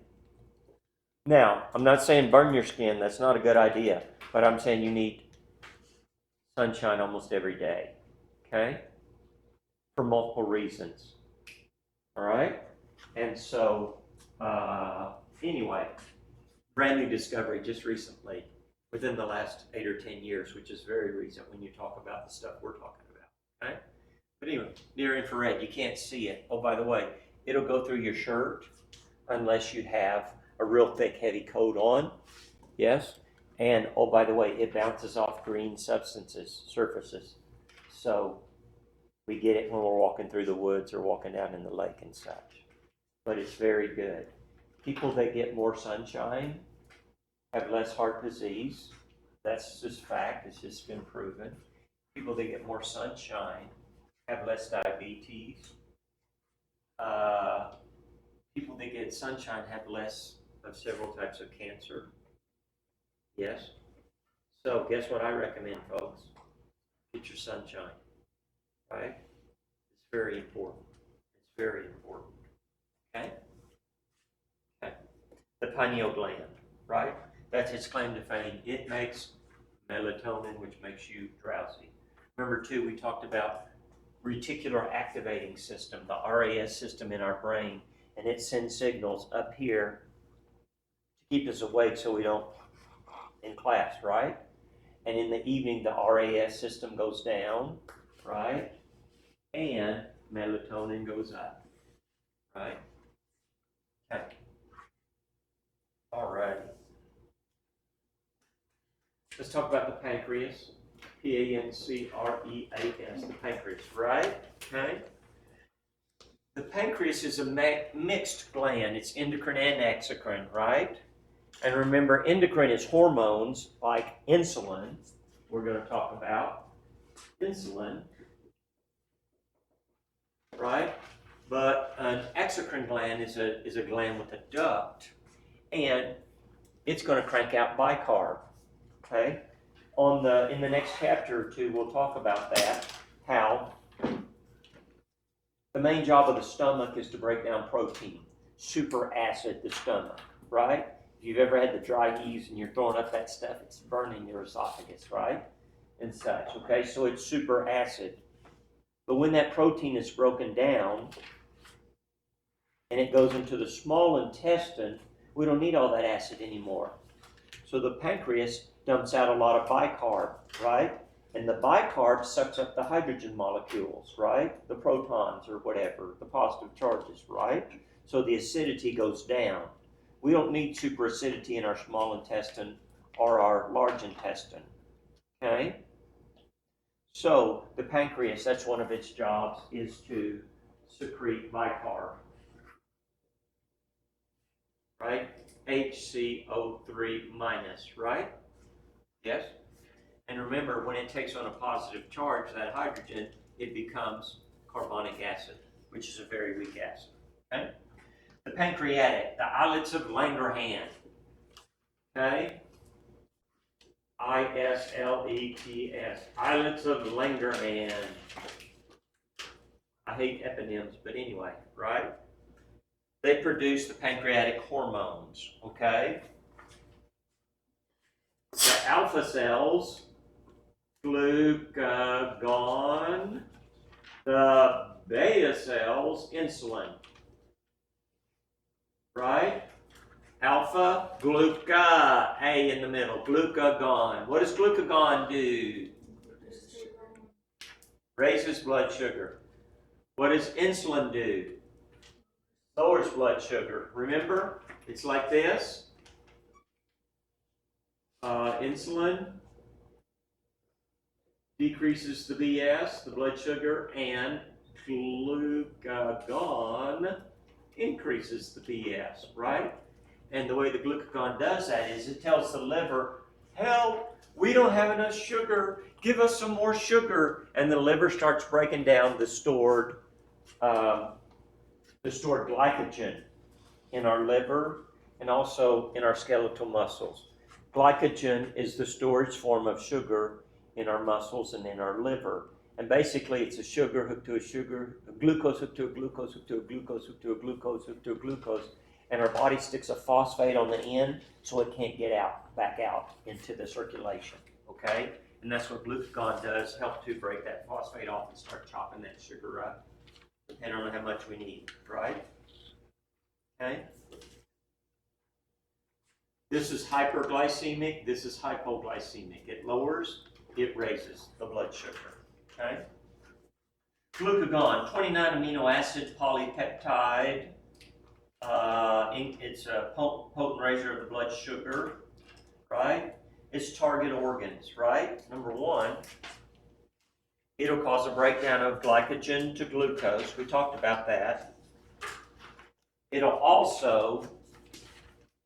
Now, I'm not saying burn your skin, that's not a good idea, but I'm saying you need sunshine almost every day, okay? For multiple reasons, all right? And so, anyway, brand new discovery just recently, within the last 8 or 10 years, which is very recent when you talk about the stuff we're talking about, okay? But anyway, near infrared, you can't see it. Oh, by the way, it'll go through your shirt unless you have a real thick, heavy coat on. Yes? And, oh, by the way, it bounces off green surfaces. So we get it when we're walking through the woods or walking down in the lake and such. But it's very good. People that get more sunshine have less heart disease. That's just fact. It's just been proven. People that get more sunshine have less diabetes. People that get sunshine have less of several types of cancer. Yes? So guess what I recommend, folks? Get your sunshine, right? It's very important. It's very important, okay? Okay. The pineal gland, right? That's its claim to fame. It makes melatonin, which makes you drowsy. Remember, too, we talked about reticular activating system, the RAS system in our brain, and it sends signals up here to keep us awake so we don't in class, right? And in the evening, the RAS system goes down, right? And melatonin goes up, right? Okay. All right. Let's talk about the pancreas. Pancreas, the pancreas, right? Okay. The pancreas is a mixed gland. It's endocrine and exocrine, right? And remember, endocrine is hormones like insulin. We're going to talk about insulin, right? But an exocrine gland is a gland with a duct, and it's going to crank out bicarb. Okay. In the next chapter or two, we'll talk about that. How the main job of the stomach is to break down protein, superacid the stomach, right? If you've ever had the dry heaves and you're throwing up that stuff, it's burning your esophagus, right? And such, okay? So it's superacid. But when that protein is broken down and it goes into the small intestine, we don't need all that acid anymore. So the pancreas dumps out a lot of bicarb, right? And the bicarb sucks up the hydrogen molecules, right? The protons or whatever, the positive charges, right? So the acidity goes down. We don't need superacidity in our small intestine or our large intestine, okay? So the pancreas, that's one of its jobs, is to secrete bicarb, right? HCO3 minus, right? Yes? And remember, when it takes on a positive charge, that hydrogen, it becomes carbonic acid, which is a very weak acid, okay? The pancreatic, the islets of Langerhans, okay? ISLETS, islets of Langerhans. I hate eponyms, but anyway, right? They produce the pancreatic hormones, okay? The alpha cells, glucagon, the beta cells, insulin, right? Alpha, gluca, A in the middle, glucagon. What does glucagon do? Raises blood sugar. What does insulin do? Lowers blood sugar. Remember, it's like this. Insulin decreases the BS, the blood sugar, and glucagon increases the BS, right? And the way the glucagon does that is it tells the liver, help, we don't have enough sugar, give us some more sugar. And the liver starts breaking down the stored glycogen in our liver and also in our skeletal muscles. Glycogen is the storage form of sugar in our muscles and in our liver. And basically it's a sugar hooked to a sugar, a glucose hooked to a glucose hooked to a glucose hooked to a glucose hooked to a glucose. And our body sticks a phosphate on the end so it can't get back out into the circulation, okay? And that's what glucagon does, help to break that phosphate off and start chopping that sugar up, depending on how much we need, right? Okay? This is hyperglycemic, this is hypoglycemic. It lowers, it raises the blood sugar, okay? Glucagon, 29 amino acid polypeptide. It's a potent raiser of the blood sugar, right? Its target organs, right? Number one, it'll cause a breakdown of glycogen to glucose. We talked about that. It'll also,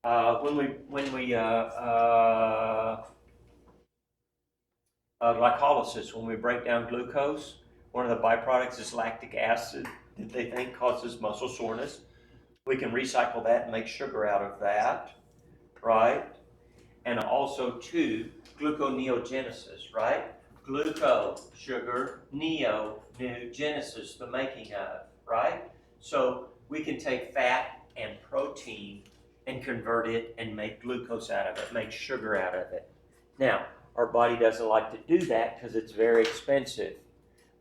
glycolysis, when we break down glucose, one of the byproducts is lactic acid that they think causes muscle soreness. We can recycle that and make sugar out of that, right? And also, two, gluconeogenesis, right? Gluco, sugar, neo, new, genesis, the making of, right? So we can take fat and protein and convert it and make glucose out of it, make sugar out of it. Now, our body doesn't like to do that because it's very expensive.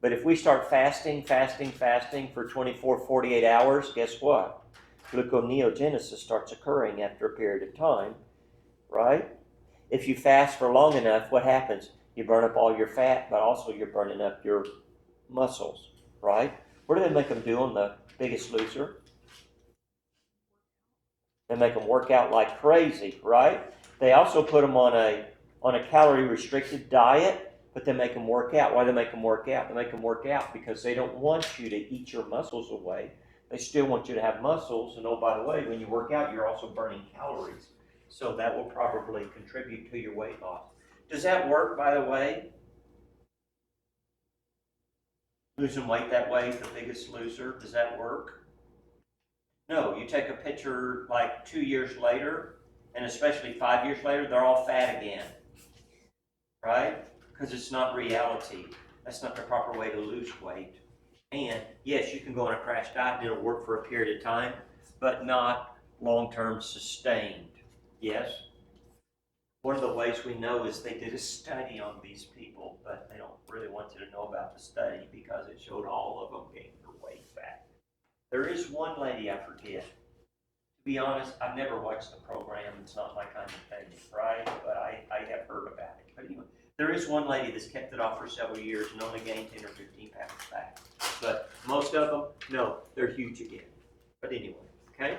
But if we start fasting for 24, 48 hours, guess what? Gluconeogenesis starts occurring after a period of time, right? If you fast for long enough, what happens? You burn up all your fat, but also you're burning up your muscles, right? What do they make them do on The Biggest Loser? They make them work out like crazy, right? They also put them on a calorie restricted diet, but they make them work out. Why do they make them work out? They make them work out because they don't want you to eat your muscles away. They still want you to have muscles, and oh, by the way, when you work out, you're also burning calories. So that will probably contribute to your weight loss. Does that work, by the way? Losing weight that way, The Biggest Loser, does that work? No, you take a picture like 2 years later, and especially 5 years later, they're all fat again, right? Because it's not reality. That's not the proper way to lose weight. And yes, you can go on a crash diet and it'll work for a period of time, but not long-term sustained. Yes? One of the ways we know is they did a study on these people, but they don't really want you to know about the study because it showed all of them gained their weight back. There is one lady, I forget. To be honest, I've never watched the program. It's not my kind of thing, right? But I have heard about it. But anyway, there is one lady that's kept it off for several years and only gained 10 or 15 pounds back. But most of them, no, they're huge again. But anyway, okay?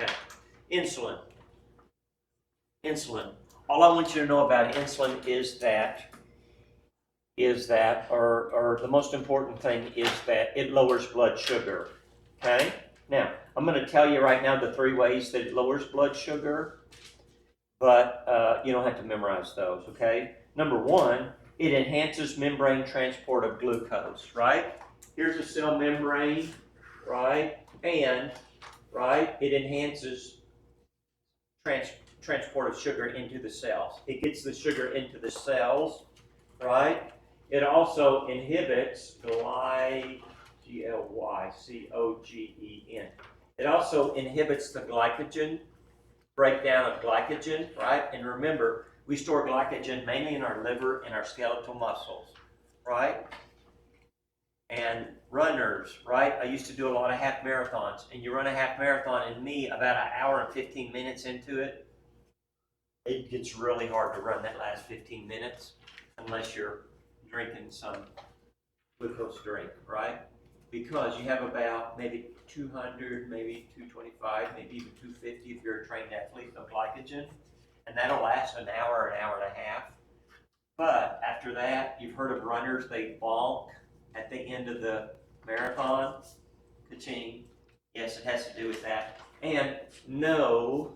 Okay. Insulin. Insulin. All I want you to know about insulin is that, or the most important thing is that it lowers blood sugar. Okay? Now, I'm going to tell you right now the 3 ways that it lowers blood sugar, but you don't have to memorize those, okay? Number 1, it enhances membrane transport of glucose, right? Here's a cell membrane, right? And, right, it enhances transport of sugar into the cells. It gets the sugar into the cells, right? It also inhibits Glycogen. It also inhibits the glycogen, breakdown of glycogen, right? And remember, we store glycogen mainly in our liver and our skeletal muscles, right? And runners, right? I used to do a lot of half marathons, and you run a half marathon, and me, about an hour and 15 minutes into it, it gets really hard to run that last 15 minutes unless you're drinking some glucose drink, right? Because you have about maybe 200, maybe 225, maybe even 250 if you're a trained athlete of glycogen, and that'll last an hour and a half. But after that, you've heard of runners, they bonk at the end of the marathon. Ka-ching. Yes, it has to do with that. And no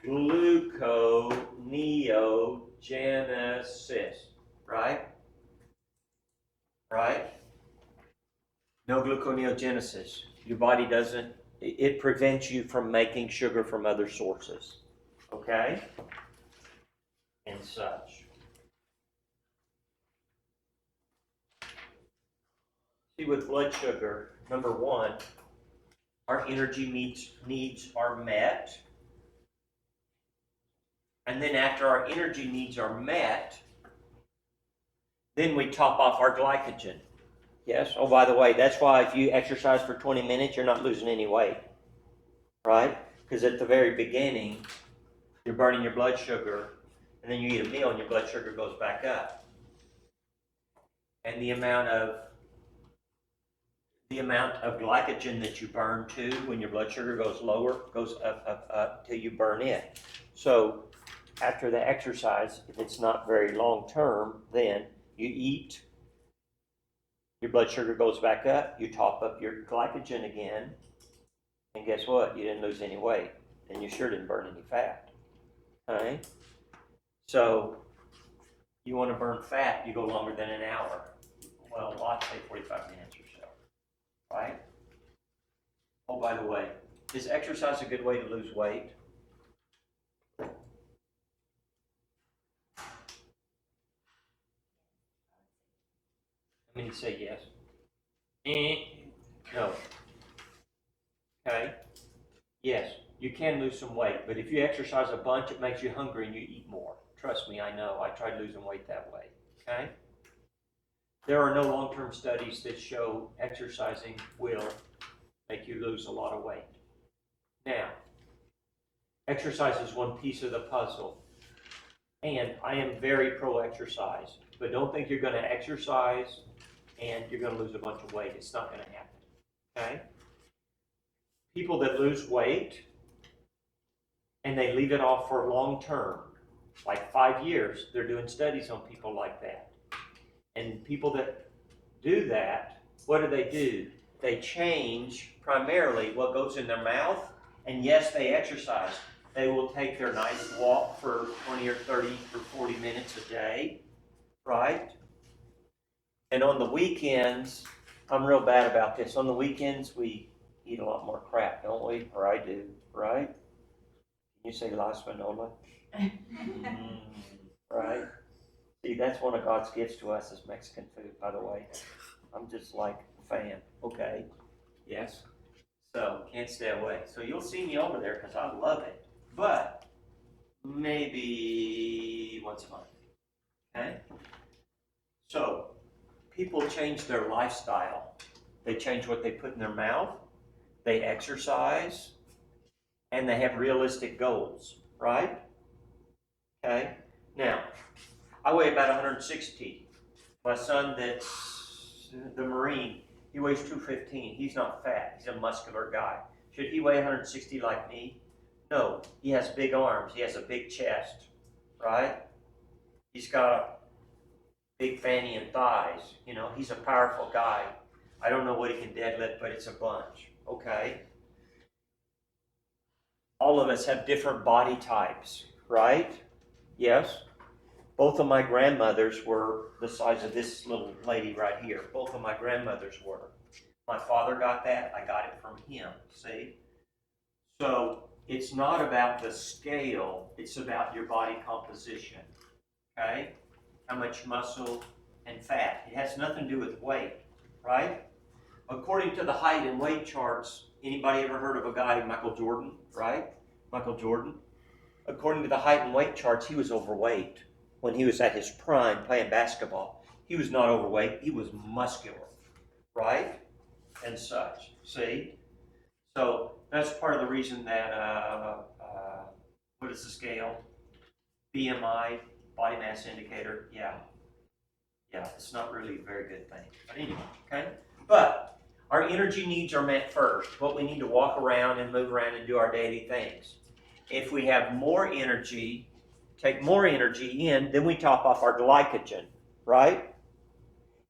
gluconeogenesis, right? Right? No gluconeogenesis. Your body doesn't, it prevents you from making sugar from other sources, okay? And such. See, with blood sugar, number 1, our energy needs are met. And then after our energy needs are met, then we top off our glycogen. Yes? Oh, by the way, that's why if you exercise for 20 minutes, you're not losing any weight. Right? Because at the very beginning, you're burning your blood sugar, and then you eat a meal and your blood sugar goes back up. and the amount of glycogen that you burn too when your blood sugar goes lower, goes up till you burn it. So after the exercise, if it's not very long term, then you eat, your blood sugar goes back up, you top up your glycogen again, and guess what? You didn't lose any weight, and you sure didn't burn any fat. Okay? So you want to burn fat, you go longer than an hour. Well, lots say 45 minutes or so, right? Oh, by the way, is exercise a good way to lose weight? How many say yes? No. Okay? Yes, you can lose some weight, but if you exercise a bunch, it makes you hungry and you eat more. Trust me, I know. I tried losing weight that way. Okay? There are no long-term studies that show exercising will make you lose a lot of weight. Now, exercise is one piece of the puzzle. And I am very pro-exercise, but don't think you're going to exercise and you're going to lose a bunch of weight. It's not going to happen. Okay? People that lose weight and they leave it off for long term, like 5 years, they're doing studies on people like that. And people that do that, what do? They change primarily what goes in their mouth, and yes, they exercise. They will take their nice walk for 20 or 30 or 40 minutes a day, right? And on the weekends, I'm real bad about this. On the weekends, we eat a lot more crap, don't we? Or I do, right? Can you say La Spinola? Right? See, that's one of God's gifts to us is Mexican food, by the way. I'm just like a fan, okay? Yes? So, can't stay away. So you'll see me over there because I love it. But maybe once a month, okay? So, people change their lifestyle. They change what they put in their mouth, they exercise, and they have realistic goals, right? Okay? Now, I weigh about 160. My son that's the Marine, he weighs 215. He's not fat. He's a muscular guy. Should he weigh 160 like me? No. He has big arms. He has a big chest, right? He's got big fanny and thighs. You know, he's a powerful guy. I don't know what he can deadlift, but it's a bunch, okay? All of us have different body types, right? Yes? Both of my grandmothers were the size of this little lady right here. Both of my grandmothers were. My father got that. I got it from him, see? So it's not about the scale. It's about your body composition, okay? How much muscle and fat. It has nothing to do with weight, right? According to the height and weight charts, anybody ever heard of a guy, Michael Jordan, right? Michael Jordan. According to the height and weight charts, he was overweight when he was at his prime playing basketball. He was not overweight, he was muscular, right? And such, see? So that's part of the reason that, what is the scale? BMI, body mass indicator, yeah, it's not really a very good thing. But anyway, okay? But our energy needs are met first. What we need to walk around and move around and do our daily things. If we have more energy, take more energy in, then we top off our glycogen, right?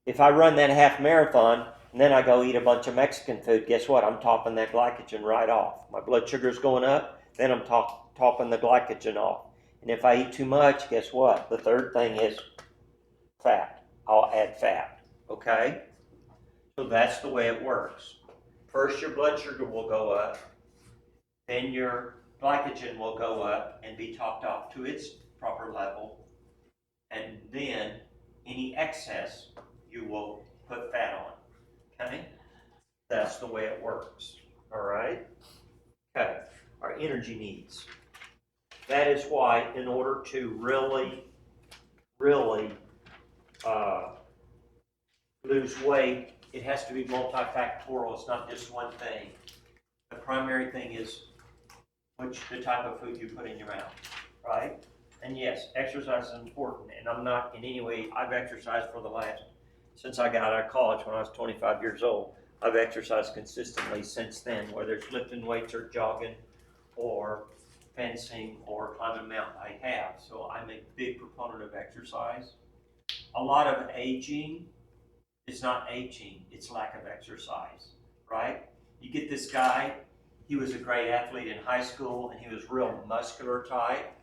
If I run that half marathon and then I go eat a bunch of Mexican food, guess what? I'm topping that glycogen right off. My blood sugar's going up, then I'm topping the glycogen off. And if I eat too much, guess what? The third thing is fat. I'll add fat, okay? So that's the way it works. First, your blood sugar will go up, then your glycogen will go up and be topped off to its proper level, and then any excess you will put fat on, okay? That's the way it works, all right? Okay, our energy needs. That is why in order to really lose weight, it has to be multifactorial. It's not just one thing. The primary thing is the type of food you put in your mouth, right? And yes, exercise is important, and I'm not in any way, I've exercised for the last since I got out of college when I was 25 years old. I've exercised consistently since then, whether it's lifting weights or jogging or fencing or climbing a mountain. I have. So I'm a big proponent of exercise. A lot of aging is not aging, it's lack of exercise, right? You get this guy, he was a great athlete in high school and he was real muscular type.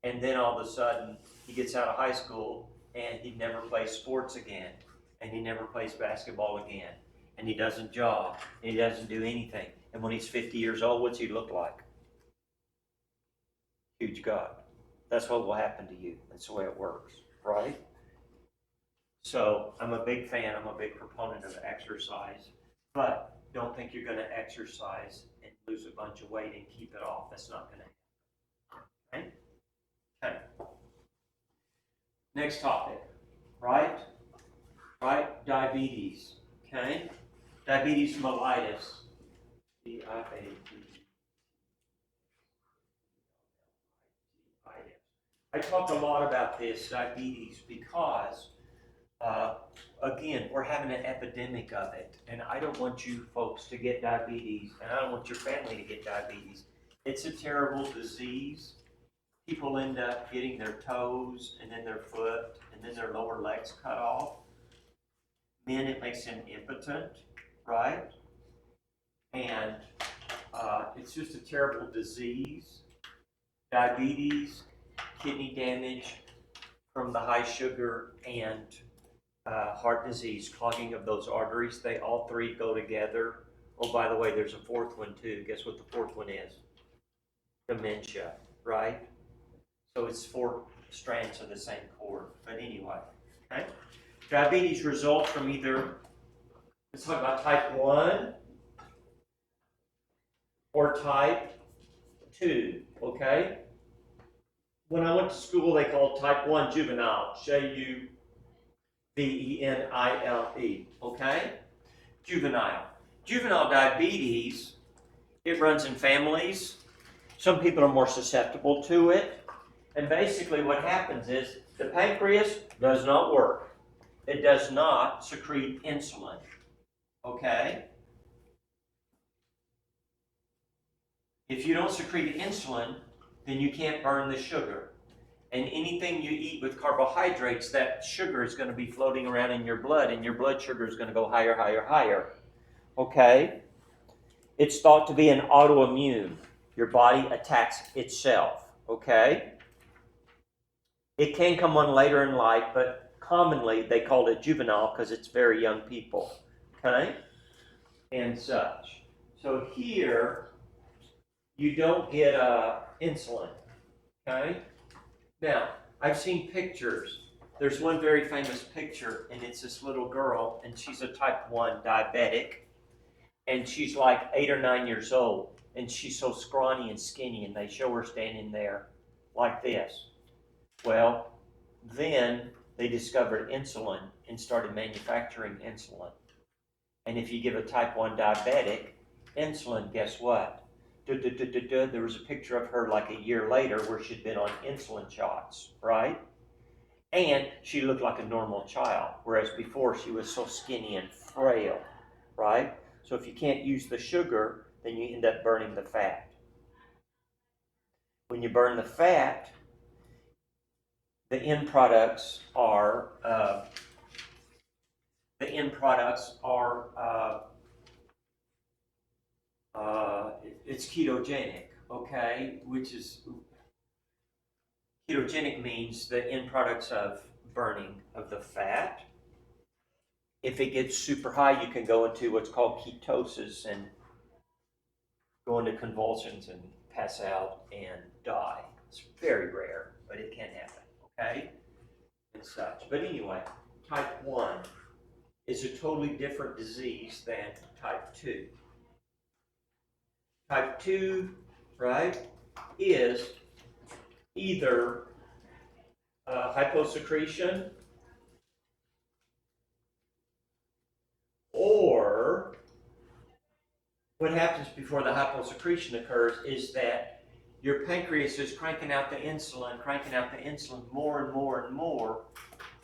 And then all of a sudden, he gets out of high school and he never plays sports again. And he never plays basketball again. And he doesn't jog. And he doesn't do anything. And when he's 50 years old, what's he look like? Huge God. That's what will happen to you. That's the way it works, right? So I'm a big fan. I'm a big proponent of exercise. But don't think you're going to exercise and lose a bunch of weight and keep it off. That's not going to happen. Okay? Okay. Next topic, right? Right? Diabetes. Okay? Diabetes mellitus. I talked a lot about this diabetes because, again, we're having an epidemic of it. And I don't want you folks to get diabetes, and I don't want your family to get diabetes. It's a terrible disease. People end up getting their toes and then their foot and then their lower legs cut off. Men, it makes them impotent, right? And it's just a terrible disease. Diabetes, kidney damage from the high sugar, and heart disease, clogging of those arteries. They all three go together. Oh, by the way, there's a fourth one too. Guess what the fourth one is? Dementia, right? So it's 4 strands of the same cord. But anyway, okay? Diabetes results from either, let's talk about type 1 or type 2, okay? When I went to school, they called type 1 juvenile, Juvenile, okay? Juvenile. Juvenile diabetes, it runs in families. Some people are more susceptible to it. And basically what happens is the pancreas does not work. It does not secrete insulin, okay? If you don't secrete insulin, then you can't burn the sugar. And anything you eat with carbohydrates, that sugar is going to be floating around in your blood, and your blood sugar is going to go higher, higher, higher, okay? It's thought to be an autoimmune. Your body attacks itself, okay? It can come on later in life, but commonly they call it juvenile because it's very young people, okay? And such. So here, you don't get insulin, okay? Now, I've seen pictures. There's one very famous picture, and it's this little girl, and she's a type 1 diabetic, and she's like 8 or 9 years old, and she's so scrawny and skinny, and they show her standing there like this. Well, then they discovered insulin and started manufacturing insulin. And if you give a type 1 diabetic insulin, guess what? There was a picture of her like a year later where she'd been on insulin shots, right? And she looked like a normal child, whereas before she was so skinny and frail, right? So if you can't use the sugar, then you end up burning the fat. When you burn the fat, the end products are it's ketogenic, okay? Which is ketogenic means the end products of burning of the fat. If it gets super high, you can go into what's called ketosis and go into convulsions and pass out and die. It's very rare, but it can happen, okay? And such. But anyway, type 1 is a totally different disease than type 2. Type 2, right, is either hyposecretion or what happens before the hyposecretion occurs is that your pancreas is cranking out the insulin more and more and more,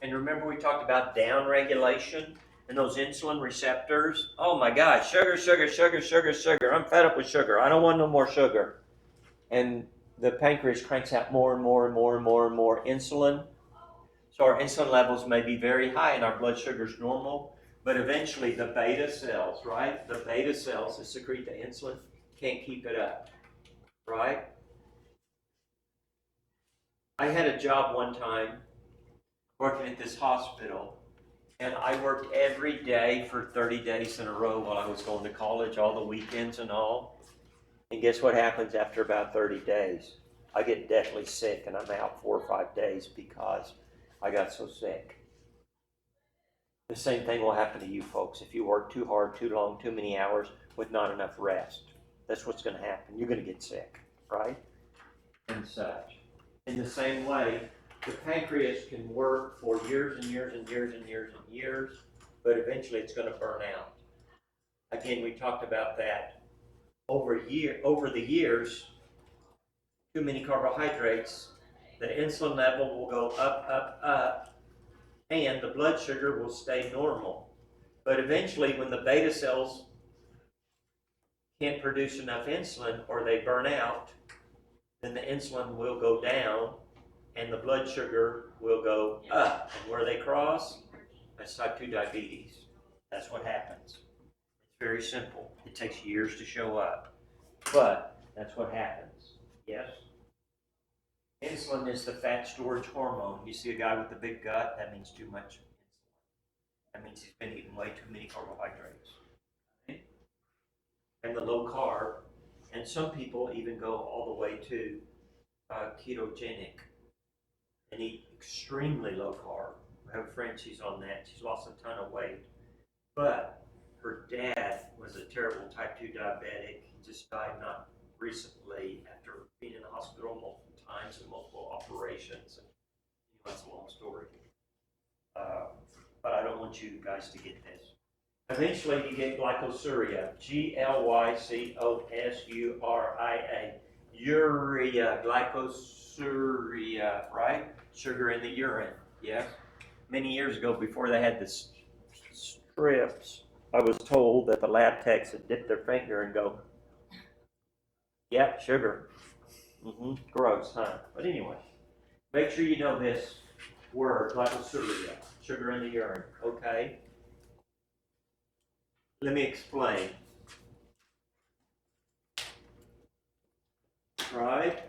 And remember we talked about down regulation and those insulin receptors? Oh my gosh, sugar, sugar, sugar, sugar, sugar. I'm fed up with sugar. I don't want no more sugar. And the pancreas cranks out more and more and more and more and more insulin. So our insulin levels may be very high and our blood sugar is normal, but eventually the beta cells, right? The beta cells that secrete the insulin can't keep it up, right? I had a job one time working at this hospital, and I worked every day for 30 days in a row while I was going to college, all the weekends and all. And guess what happens after about 30 days? I get deathly sick and I'm out 4 or 5 days because I got so sick. The same thing will happen to you folks if you work too hard, too long, too many hours with not enough rest. That's what's going to happen. You're going to get sick, right? And such. In the same way, the pancreas can work for years and years and years and years and years, but eventually it's going to burn out. Again, we talked about that. Over the years, too many carbohydrates, the insulin level will go up, up, up, and the blood sugar will stay normal. But eventually, when the beta cells can't produce enough insulin or they burn out, then the insulin will go down and the blood sugar will go up. And where they cross, that's type 2 diabetes. That's what happens. It's very simple. It takes years to show up, but that's what happens. Yes? Insulin is the fat storage hormone. You see a guy with a big gut, that means too much insulin. That means he's been eating way too many carbohydrates. Okay? And the low carb, and some people even go all the way to ketogenic and eat extremely low carb. I have a friend, she's on that. She's lost a ton of weight. But her dad was a terrible type 2 diabetic. He just died not recently after being in the hospital multiple times and multiple operations. And, that's a long story. But I don't want you guys to get this. Eventually, you get glycosuria. Glycosuria. Urea, glycosuria, right? Sugar in the urine, yes? Many years ago, before they had the strips, I was told that the lab techs would dip their finger and go, yep, sugar. Gross, huh? But anyway, make sure you know this word, glycosuria, sugar in the urine, okay? Let me explain. Right?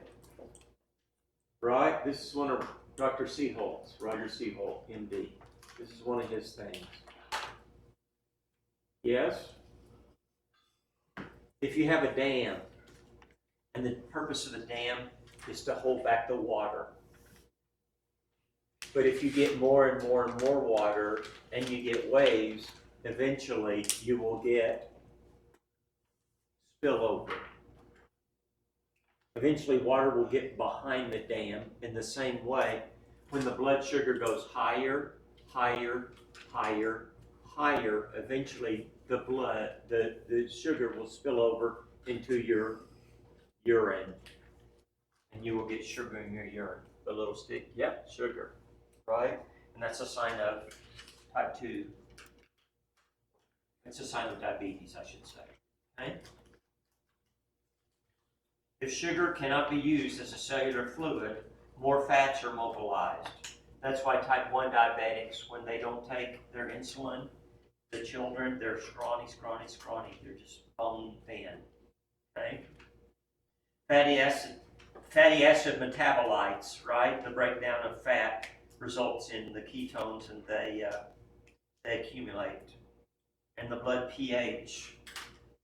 Right? This is one of Dr. Seaholt's, Roger Seaholt, MD. This is one of his things. Yes? If you have a dam, and the purpose of the dam is to hold back the water. But if you get more and more and more water, and you get waves, eventually you will get spillover. Eventually water will get behind the dam. In the same way, when the blood sugar goes higher, higher, higher, higher, eventually the sugar will spill over into your urine. And you will get sugar in your urine. The little stick, yep, sugar, right? And that's a sign of type 2. It's a sign of diabetes, I should say, okay? If sugar cannot be used as a cellular fluid, more fats are mobilized. That's why type 1 diabetics, when they don't take their insulin, the children, they're scrawny, scrawny, scrawny. They're just bone thin, okay? Fatty acid metabolites, right? The breakdown of fat results in the ketones and they accumulate. And the blood pH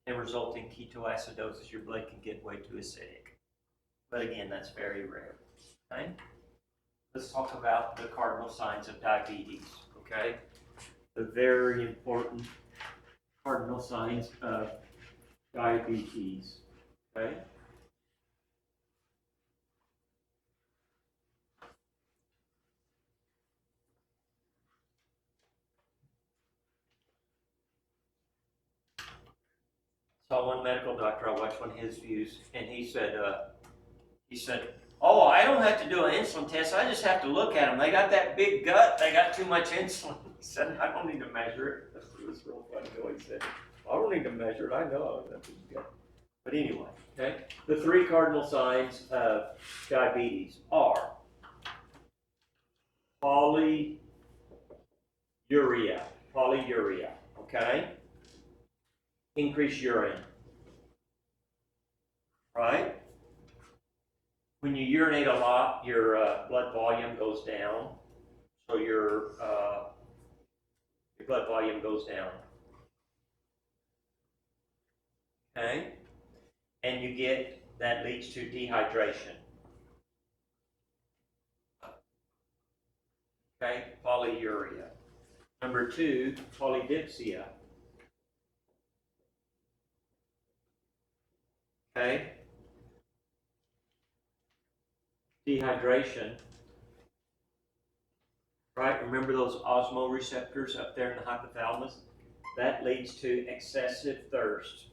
can result in ketoacidosis. Your blood can get way too acidic. But again, that's very rare. Okay? Let's talk about the cardinal signs of diabetes. Okay? The very important cardinal signs of diabetes. Okay? Saw one medical doctor. I watched one of his views, and he said, Oh, I don't have to do an insulin test. I just have to look at them. They got that big gut. They got too much insulin. He said, I don't need to measure it. It was real funny the way he said, I don't need to measure it. I know that's big gut. But anyway, okay. The 3 cardinal signs of diabetes are polyuria, okay? Increased urine, right? When you urinate a lot, your blood volume goes down, so your blood volume goes down, okay? And you get, that leads to dehydration, okay? Polyuria. Number 2, polydipsia, okay? Dehydration, right? Remember those osmoreceptors up there in the hypothalamus? That leads to excessive thirst,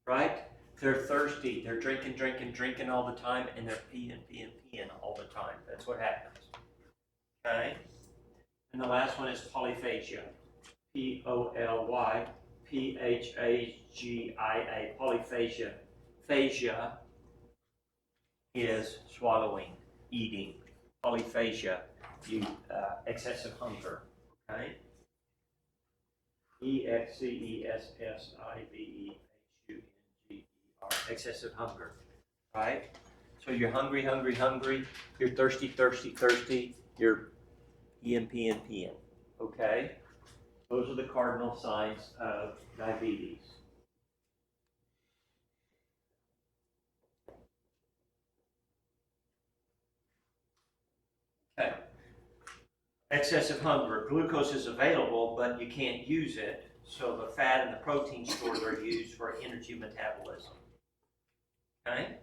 right? They're thirsty. They're drinking all the time, and they're peeing all the time. That's what happens, okay? And the last one is polyphagia, Polyphagia, polyphagia. Phagia is swallowing, eating. Polyphagia, excessive hunger, okay? Excessivhunger, excessive hunger, right? So you're hungry, you're thirsty, you're peeing, okay? Those are the cardinal signs of diabetes. Okay. Excessive hunger. Glucose is available, but you can't use it, so the fat and the protein stores are used for energy metabolism. Okay?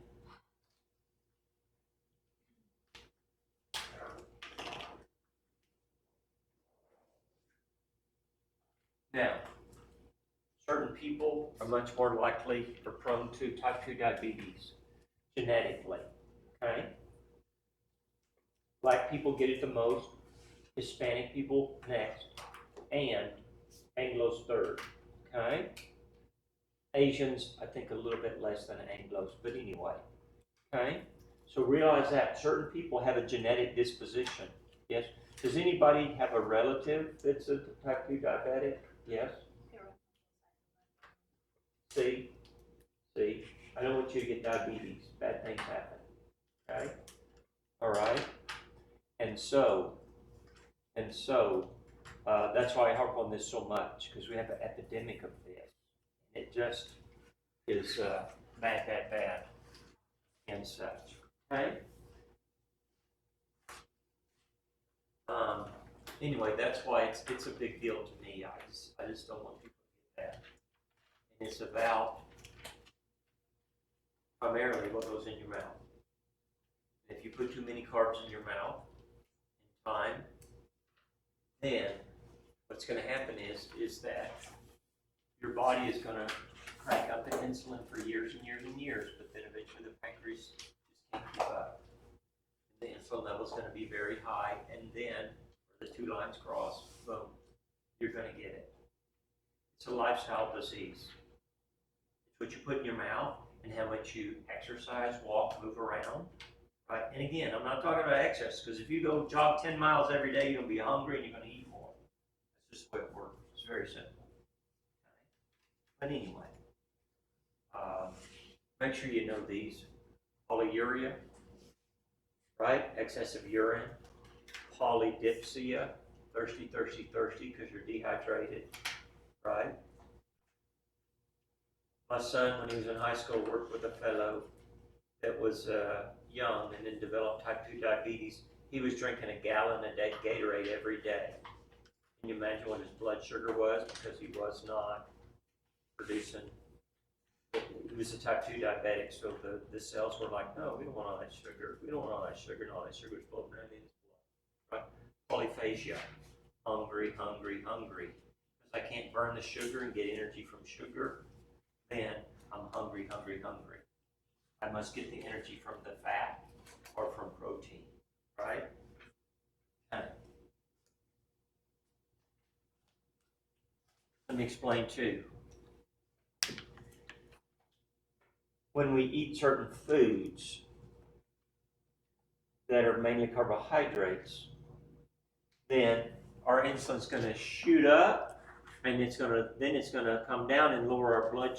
Now, certain people are much more likely or prone to type 2 diabetes genetically. Okay? Black people get it the most, Hispanic people next, and Anglos third. Okay? Asians, I think a little bit less than Anglos, but anyway. Okay? So realize that certain people have a genetic disposition. Yes? Does anybody have a relative that's a type 2 diabetic? Yes? See? I don't want you to get diabetes. Bad things happen. Okay? All right? And so, that's why I harp on this so much, because we have an epidemic of this. It just is bad, and such. Okay? Anyway, that's why it's a big deal to me. I just don't want people to get that. And it's about primarily what goes in your mouth. If you put too many carbs in your mouth in time, then what's going to happen is that your body is going to crank up the insulin for years and years, but then eventually the pancreas just can't keep up. The insulin level is going to be very high, and then where the 2 lines cross, boom, you're going to get it. It's a lifestyle disease. It's what you put in your mouth and how much you exercise, walk, move around. Right? And again, I'm not talking about excess, because if you go jog 10 miles every day, you're going to be hungry and you're going to eat more. That's just the way it works. It's very simple. Okay? But anyway, make sure you know these. Polyuria, right? Excessive urine. Polydipsia, thirsty because you're dehydrated, right? My son, when he was in high school, worked with a fellow that was young and then developed type 2 diabetes. He was drinking a gallon a day Gatorade every day. Can you imagine what his blood sugar was? Because he was not producing. He was a type 2 diabetic, so the cells were like, no, we don't want all that sugar. We don't want all that sugar, and all that sugar is floating around in his blood. Right? Polyphagia, hungry. Because I can't burn the sugar and get energy from sugar, then I'm hungry, hungry, hungry. I must get the energy from the fat or from protein, right? Okay. Let me explain too. When we eat certain foods that are mainly carbohydrates, then our insulin's going to shoot up, and it's going to come down and lower our blood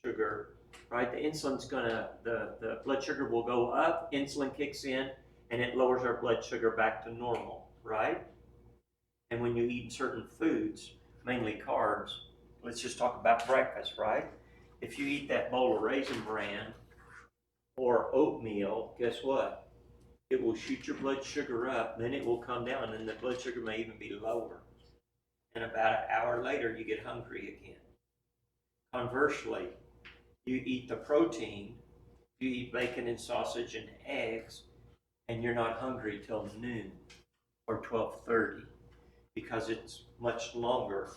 sugar, right? The blood sugar will go up, insulin kicks in, and it lowers our blood sugar back to normal, right? And when you eat certain foods, mainly carbs, let's just talk about breakfast, right? If you eat that bowl of Raisin Bran or oatmeal, guess what? It will shoot your blood sugar up, then it will come down, and the blood sugar may even be lower. And about an hour later, you get hungry again. Conversely, you eat the protein, you eat bacon and sausage and eggs, and you're not hungry till noon or 12:30 because it's much longer.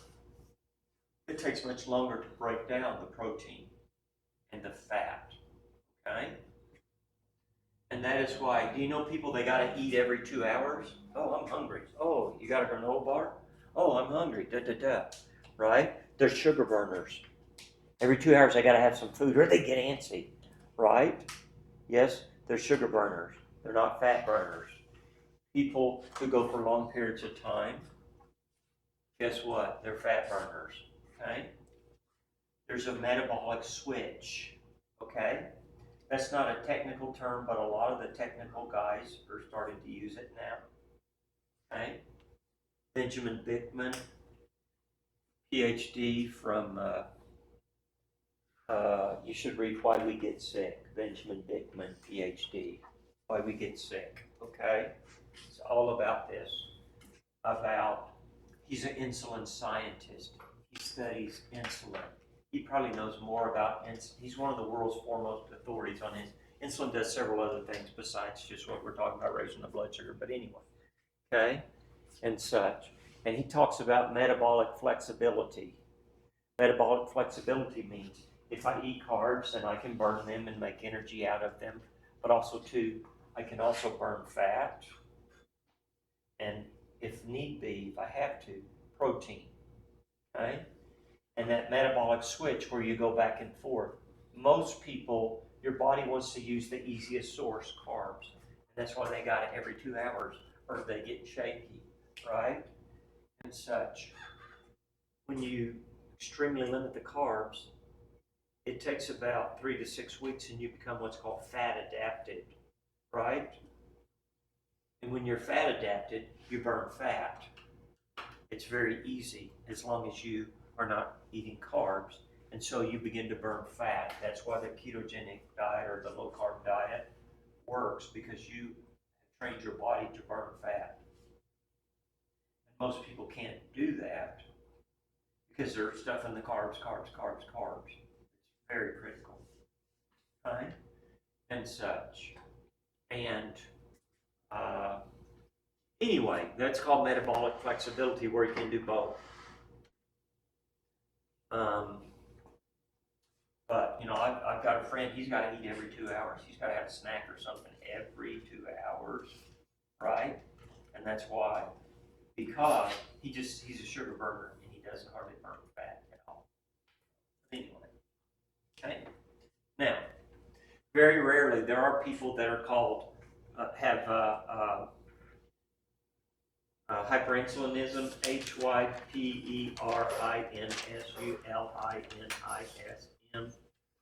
It takes much longer to break down the protein and the fat, okay? And that is why, do you know people, they gotta eat every 2 hours? Oh, I'm hungry. Oh, you got a granola bar? Oh, I'm hungry, right? They're sugar burners. Every 2 hours they gotta have some food or they get antsy, right? Yes, they're sugar burners. They're not fat burners. People who go for long periods of time, guess what? They're fat burners, okay? There's a metabolic switch, okay? That's not a technical term, but a lot of the technical guys are starting to use it now, okay? Benjamin Bickman, PhD from, you should read Why We Get Sick. Benjamin Bickman, PhD, Why We Get Sick, okay? It's all about this, he's an insulin scientist. He studies insulin. He probably knows more about insulin. He's one of the world's foremost authorities on insulin. Insulin does several other things besides just what we're talking about, raising the blood sugar, but anyway, okay, and such. And he talks about metabolic flexibility. Metabolic flexibility means if I eat carbs, then I can burn them and make energy out of them, but also too, I can also burn fat, and if need be, if I have to, protein, okay? And that metabolic switch where you go back and forth. Most people, your body wants to use the easiest source, carbs. That's why they got it every 2 hours or they get shaky, right? And such. When you extremely limit the carbs, it takes about 3 to 6 weeks and you become what's called fat adapted, right? And when you're fat adapted, you burn fat. It's very easy as long as you are not eating carbs, and so you begin to burn fat. That's why the ketogenic diet or the low carb diet works, because you trained your body to burn fat. And most people can't do that because they're stuffing the carbs. It's very critical, right? And such. And anyway, that's called metabolic flexibility, where you can do both. But, I've got a friend, he's got to eat every 2 hours. He's got to have a snack or something every 2 hours, right? And that's why, because he's a sugar burner and he doesn't hardly burn fat at all. Anyway, okay. Now, very rarely, there are people that are called, have hyperinsulinism, hyperinsulinism,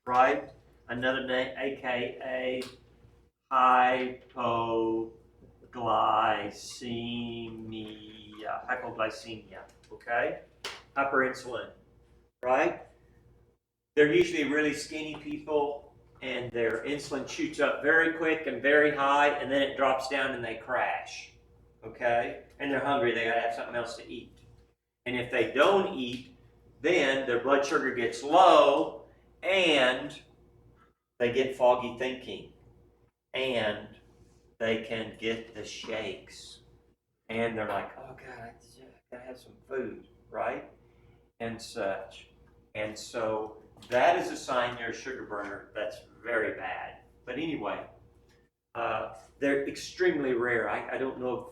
right? Another name, aka hypoglycemia, okay? Hyperinsulin, right? They're usually really skinny people, and their insulin shoots up very quick and very high, and then it drops down and they crash, okay? And they're hungry, they gotta have something else to eat. And if they don't eat, then their blood sugar gets low, and they get foggy thinking, and they can get the shakes, and they're like, oh God, I gotta have some food, right? And such. And so that is a sign you're a sugar burner. That's very bad. But anyway, they're extremely rare. I don't know if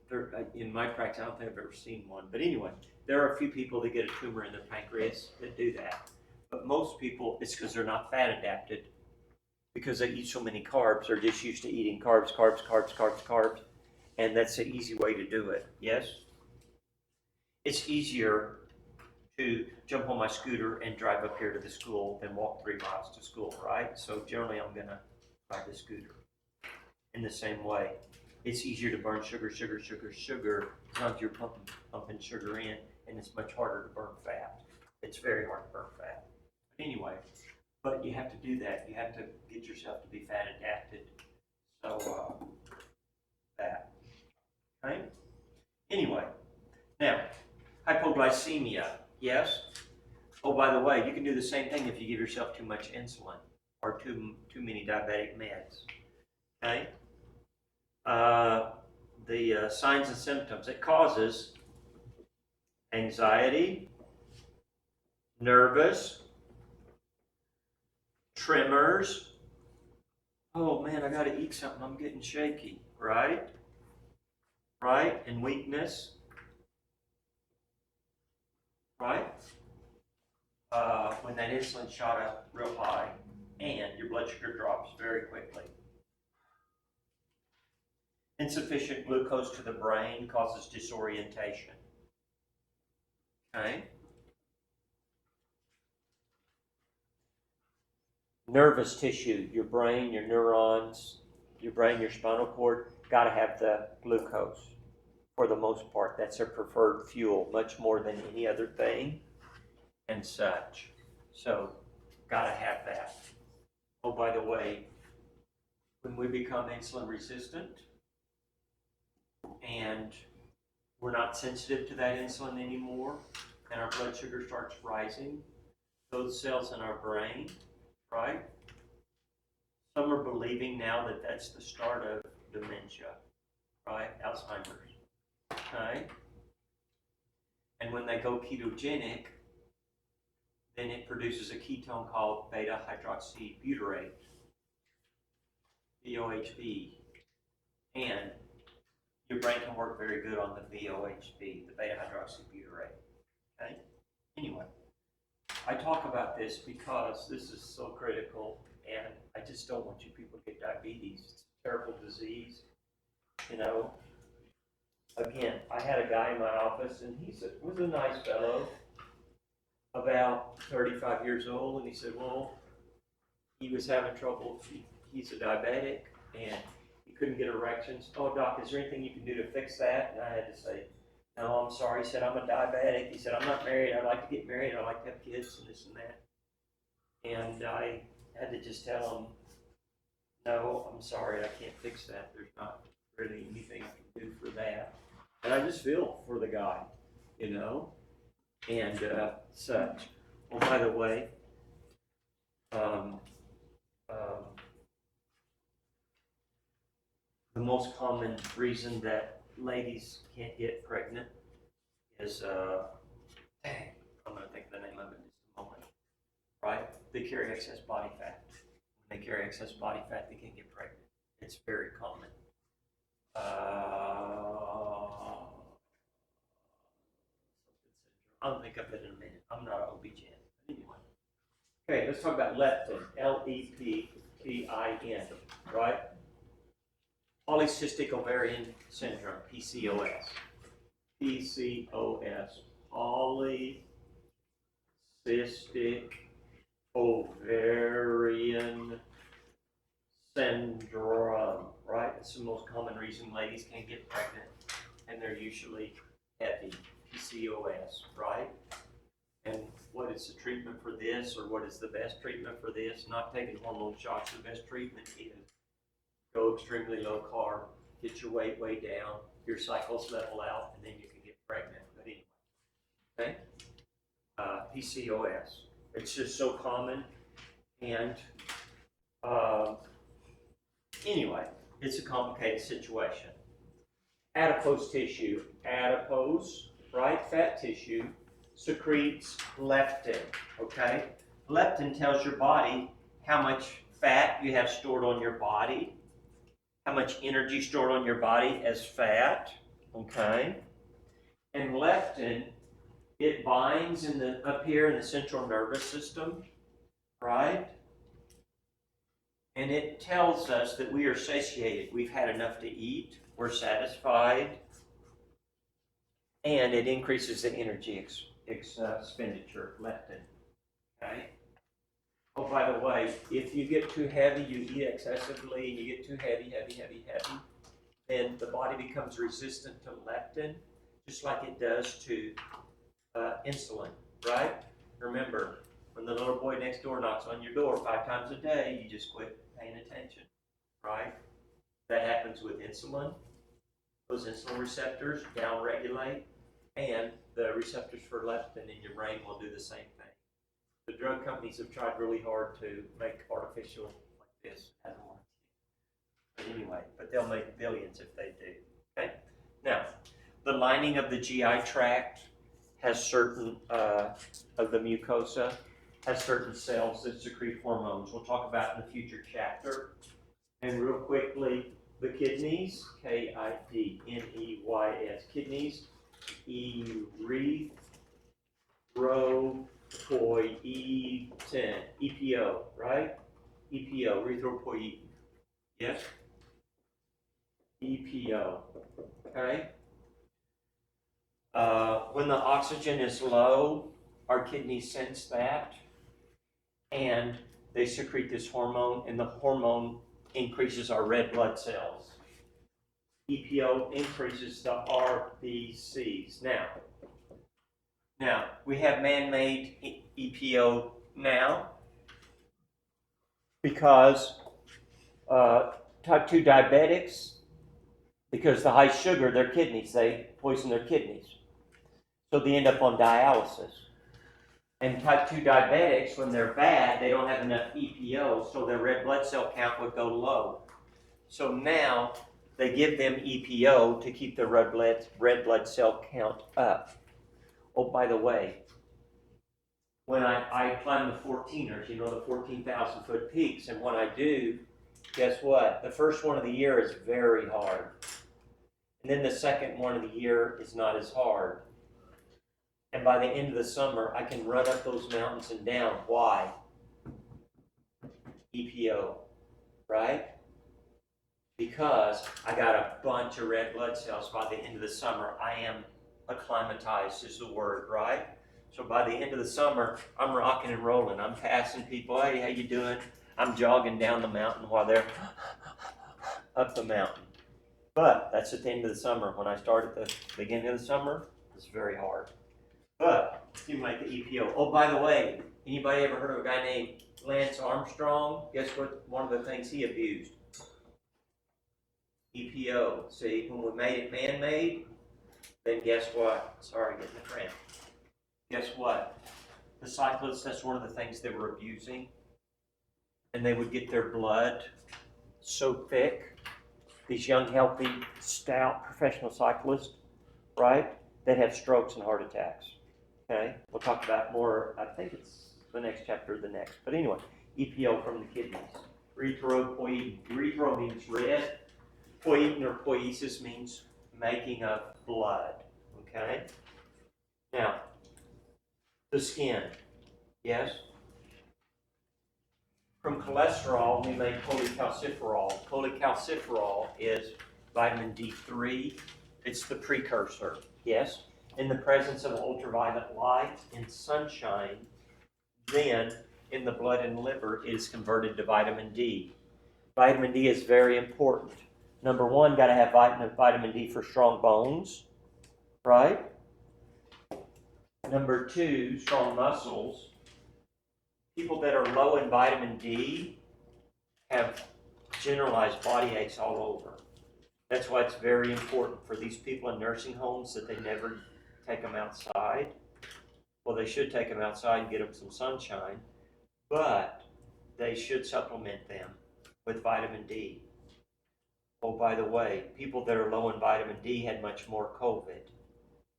they're, in my practice, I don't think I've ever seen one. But anyway, there are a few people that get a tumor in their pancreas that do that. But most people, it's because they're not fat adapted, because they eat so many carbs. They're just used to eating carbs, carbs, carbs, carbs, carbs. And that's the easy way to do it. Yes? It's easier to jump on my scooter and drive up here to the school than walk 3 miles to school, right? So generally I'm gonna ride the scooter. In the same way, it's easier to burn sugar, sugar, sugar, sugar, as long as you're pumping sugar in, and it's much harder to burn fat. It's very hard to burn fat. But anyway, but you have to do that. You have to get yourself to be fat adapted. So, that. Okay? Anyway, now, hypoglycemia, yes? Oh, by the way, you can do the same thing if you give yourself too much insulin or too many diabetic meds. Okay? The signs and symptoms. It causes anxiety, nervous, tremors. Oh man, I gotta eat something. I'm getting shaky, right? Right? And weakness, right? When that insulin shot up real high and your blood sugar drops very quickly. Insufficient glucose to the brain causes disorientation. Okay? Nervous tissue, your brain, your neurons, your brain, your spinal cord, got to have the glucose for the most part. That's their preferred fuel, much more than any other thing and such. So, got to have that. Oh, by the way, when we become insulin resistant and we're not sensitive to that insulin anymore and our blood sugar starts rising, those cells in our brain, right? Some are believing now that that's the start of dementia, right? Alzheimer's, okay? And when they go ketogenic, then it produces a ketone called beta hydroxybutyrate, VOHB. And your brain can work very good on the VOHB, the beta hydroxybutyrate, okay? Anyway, I talk about this because this is so critical, and I just don't want you people to get diabetes. It's a terrible disease, you know. Again, I had a guy in my office, and he was a nice fellow, about 35 years old, and he said, well, he was having trouble. He's a diabetic, and he couldn't get erections. Oh, doc, is there anything you can do to fix that? And I had to say, no, I'm sorry. He said, I'm a diabetic. He said, I'm not married. I'd like to get married. I'd like to have kids and this and that. And I had to just tell him, no, I'm sorry. I can't fix that. There's not really anything I can do for that. And I just feel for the guy, you know, and such. Well, by the way, the most common reason that ladies can't get pregnant is, dang, I'm going to think of the name of it in just a moment, right? They carry excess body fat. When they carry excess body fat, they can't get pregnant. It's very common. I'll think of it in a minute. I'm not an OB-GYN. Anyway. Okay, let's talk about leptin, L-E-P-T-I-N, right? Polycystic ovarian syndrome, PCOS. PCOS, polycystic ovarian syndrome, right? It's the most common reason ladies can't get pregnant, and they're usually heavy, PCOS, right? And what is the treatment for this, or what is the best treatment for this? Not taking hormone shots. The best treatment is go extremely low carb, get your weight way down, your cycles level out, and then you can get pregnant. But anyway, okay? PCOS. It's just so common, and anyway, it's a complicated situation. Adipose tissue, adipose, right? Fat tissue secretes leptin, okay? Leptin tells your body how much fat you have stored on your body, how much energy stored on your body as fat, okay? And leptin, it binds up here in the central nervous system, right? And it tells us that we are satiated. We've had enough to eat. We're satisfied. And it increases the energy expenditure, leptin, okay? Oh, by the way, if you get too heavy, you eat excessively, and you get too heavy, then the body becomes resistant to leptin, just like it does to insulin, right? Remember, when the little boy next door knocks on your door 5 times a day, you just quit paying attention, right? That happens with insulin. Those insulin receptors downregulate, and the receptors for leptin in your brain will do the same thing. The drug companies have tried really hard to make artificial like this. Hasn't worked. But anyway, but they'll make billions if they do. Okay. Now, the lining of the GI tract has certain of the mucosa has certain cells that secrete hormones. We'll talk about in a future chapter. And real quickly, the kidneys, Kidneys, kidneys, erythropoietin, EPO, right? EPO, erythropoietin. Yes? EPO, okay? When the oxygen is low, our kidneys sense that, and they secrete this hormone, and the hormone increases our red blood cells. EPO increases the RBCs. Now we have man-made EPO now because type 2 diabetics, because the high sugar, their kidneys, they poison their kidneys. So they end up on dialysis. And type 2 diabetics, when they're bad, they don't have enough EPO, so their red blood cell count would go low. So now they give them EPO to keep their red blood cell count up. Oh, by the way, when I climb the 14ers, you know, the 14,000 foot peaks, and when I do, guess what? The first one of the year is very hard. And then the second one of the year is not as hard. And by the end of the summer, I can run up those mountains and down. Why? EPO, right? Because I got a bunch of red blood cells by the end of the summer. I am acclimatized is the word, right? So by the end of the summer, I'm rocking and rolling. I'm passing people. Hey, how you doing? I'm jogging down the mountain while they're up the mountain. But that's at the end of the summer. When I start at the beginning of the summer, it's very hard. But accumulate the EPO. Oh, by the way, anybody ever heard of a guy named Lance Armstrong? Guess what? One of the things he abused. EPO. See, when we made it man-made, then guess what? Sorry, getting the cramp. Guess what? The cyclists, that's one of the things they were abusing. And they would get their blood so thick. These young, healthy, stout professional cyclists, right? That have strokes and heart attacks. Okay? We'll talk about more, I think it's the next chapter or the next. But anyway, EPO from the kidneys. Erythropoietin. Erythro means red. Poietin or poiesis means making of blood. Okay? Now, the skin. Yes? From cholesterol, we make cholecalciferol. Cholecalciferol is vitamin D3. It's the precursor. Yes? In the presence of ultraviolet light and sunshine, then in the blood and liver it is converted to vitamin D. Vitamin D is very important. Number one, got to have vitamin D for strong bones, right? Number two, strong muscles. People that are low in vitamin D have generalized body aches all over. That's why it's very important for these people in nursing homes that they never take them outside. Well, they should take them outside and get them some sunshine, but they should supplement them with vitamin D. Oh, by the way, people that are low in vitamin D had much more COVID.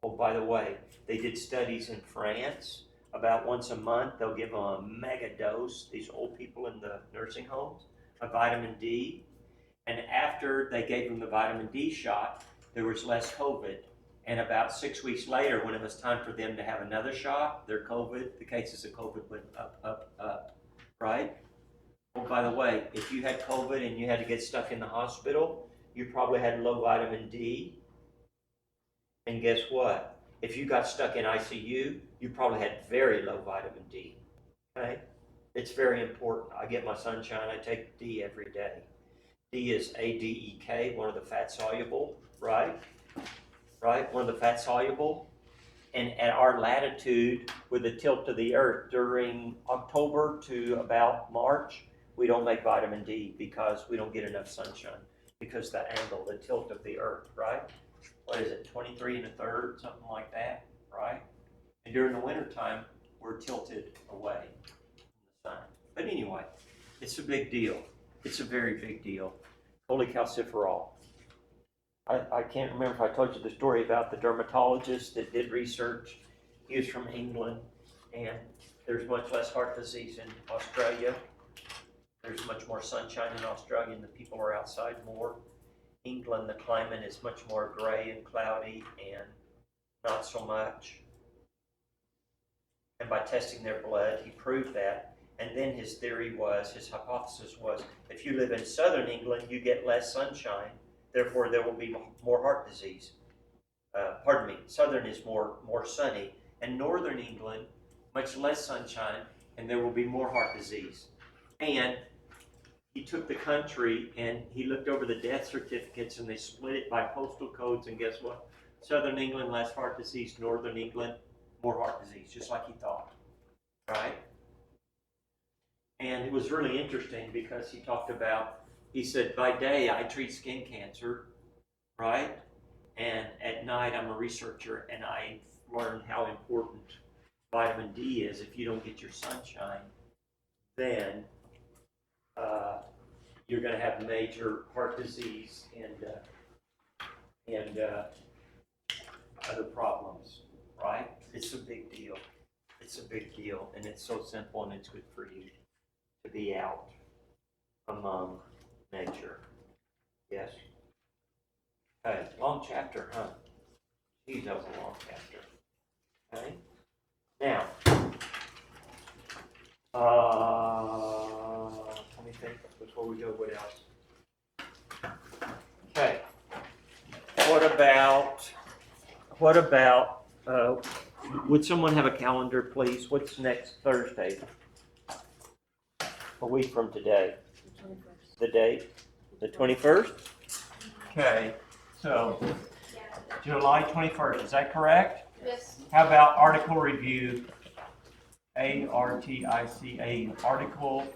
Oh, by the way, they did studies in France about once a month, they'll give them a mega dose, these old people in the nursing homes, of vitamin D. And after they gave them the vitamin D shot, there was less COVID. And about 6 weeks later, when it was time for them to have another shot, the cases of COVID went up, right? Oh, by the way, if you had COVID and you had to get stuck in the hospital, you probably had low vitamin D. And guess what? If you got stuck in ICU, you probably had very low vitamin D. Okay? It's very important. I get my sunshine. I take D every day. D is ADEK, one of the fat soluble, right? Right? One of the fat soluble. And at our latitude, with the tilt of the earth during October to about March, we don't make vitamin D because we don't get enough sunshine. Because the angle, the tilt of the earth, right? What is it, 23 1/3, something like that, right? And during the wintertime, we're tilted away from the sun. But anyway, it's a big deal. It's a very big deal. Cholecalciferol. I can't remember if I told you the story about the dermatologist that did research. He was from England, and there's much less heart disease in Australia. There's much more sunshine in Australia, and the people are outside more. England, the climate is much more gray and cloudy and not so much. And by testing their blood, he proved that. And then his hypothesis was, if you live in southern England, you get less sunshine. Therefore, there will be more heart disease. Southern is more sunny. And northern England, much less sunshine, and there will be more heart disease. And he took the country and he looked over the death certificates and they split it by postal codes, and guess what? Southern England, less heart disease. Northern England, more heart disease, just like he thought, right? And it was really interesting because he said, by day I treat skin cancer, right? And at night I'm a researcher, and I learned how important vitamin D is. If you don't get your sunshine, then you're going to have major heart disease and other problems, right? It's a big deal. It's a big deal, and it's so simple, and it's good for you to be out among nature. Yes? Okay, long chapter, huh? Geez, that was a long chapter. Okay? Now, let me think before we go, what else? Okay. What about, would someone have a calendar, please? What's next Thursday? A week from today. The date? The 21st? Okay, so July 21st, is that correct? Yes. How about article review? ARTICA, article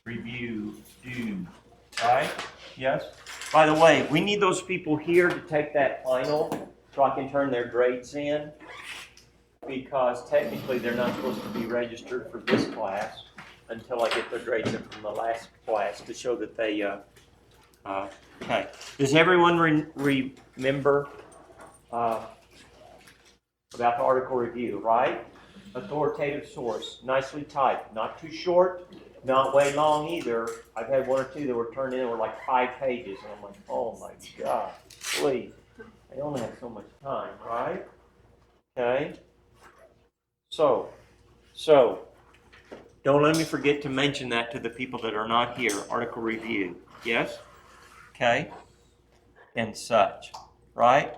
review due, right? Yes? By the way, we need those people here to take that final so I can turn their grades in, because technically they're not supposed to be registered for this class until I get their grades in from the last class to show that they, okay. Does everyone remember about the article review, right? Authoritative source, nicely typed, not too short, not way long either. I've had one or two that were turned in that were like 5 pages, and I'm like, oh my God, please. I only have so much time, right? Okay. So, don't let me forget to mention that to the people that are not here. Article review, yes? Okay? And such, right?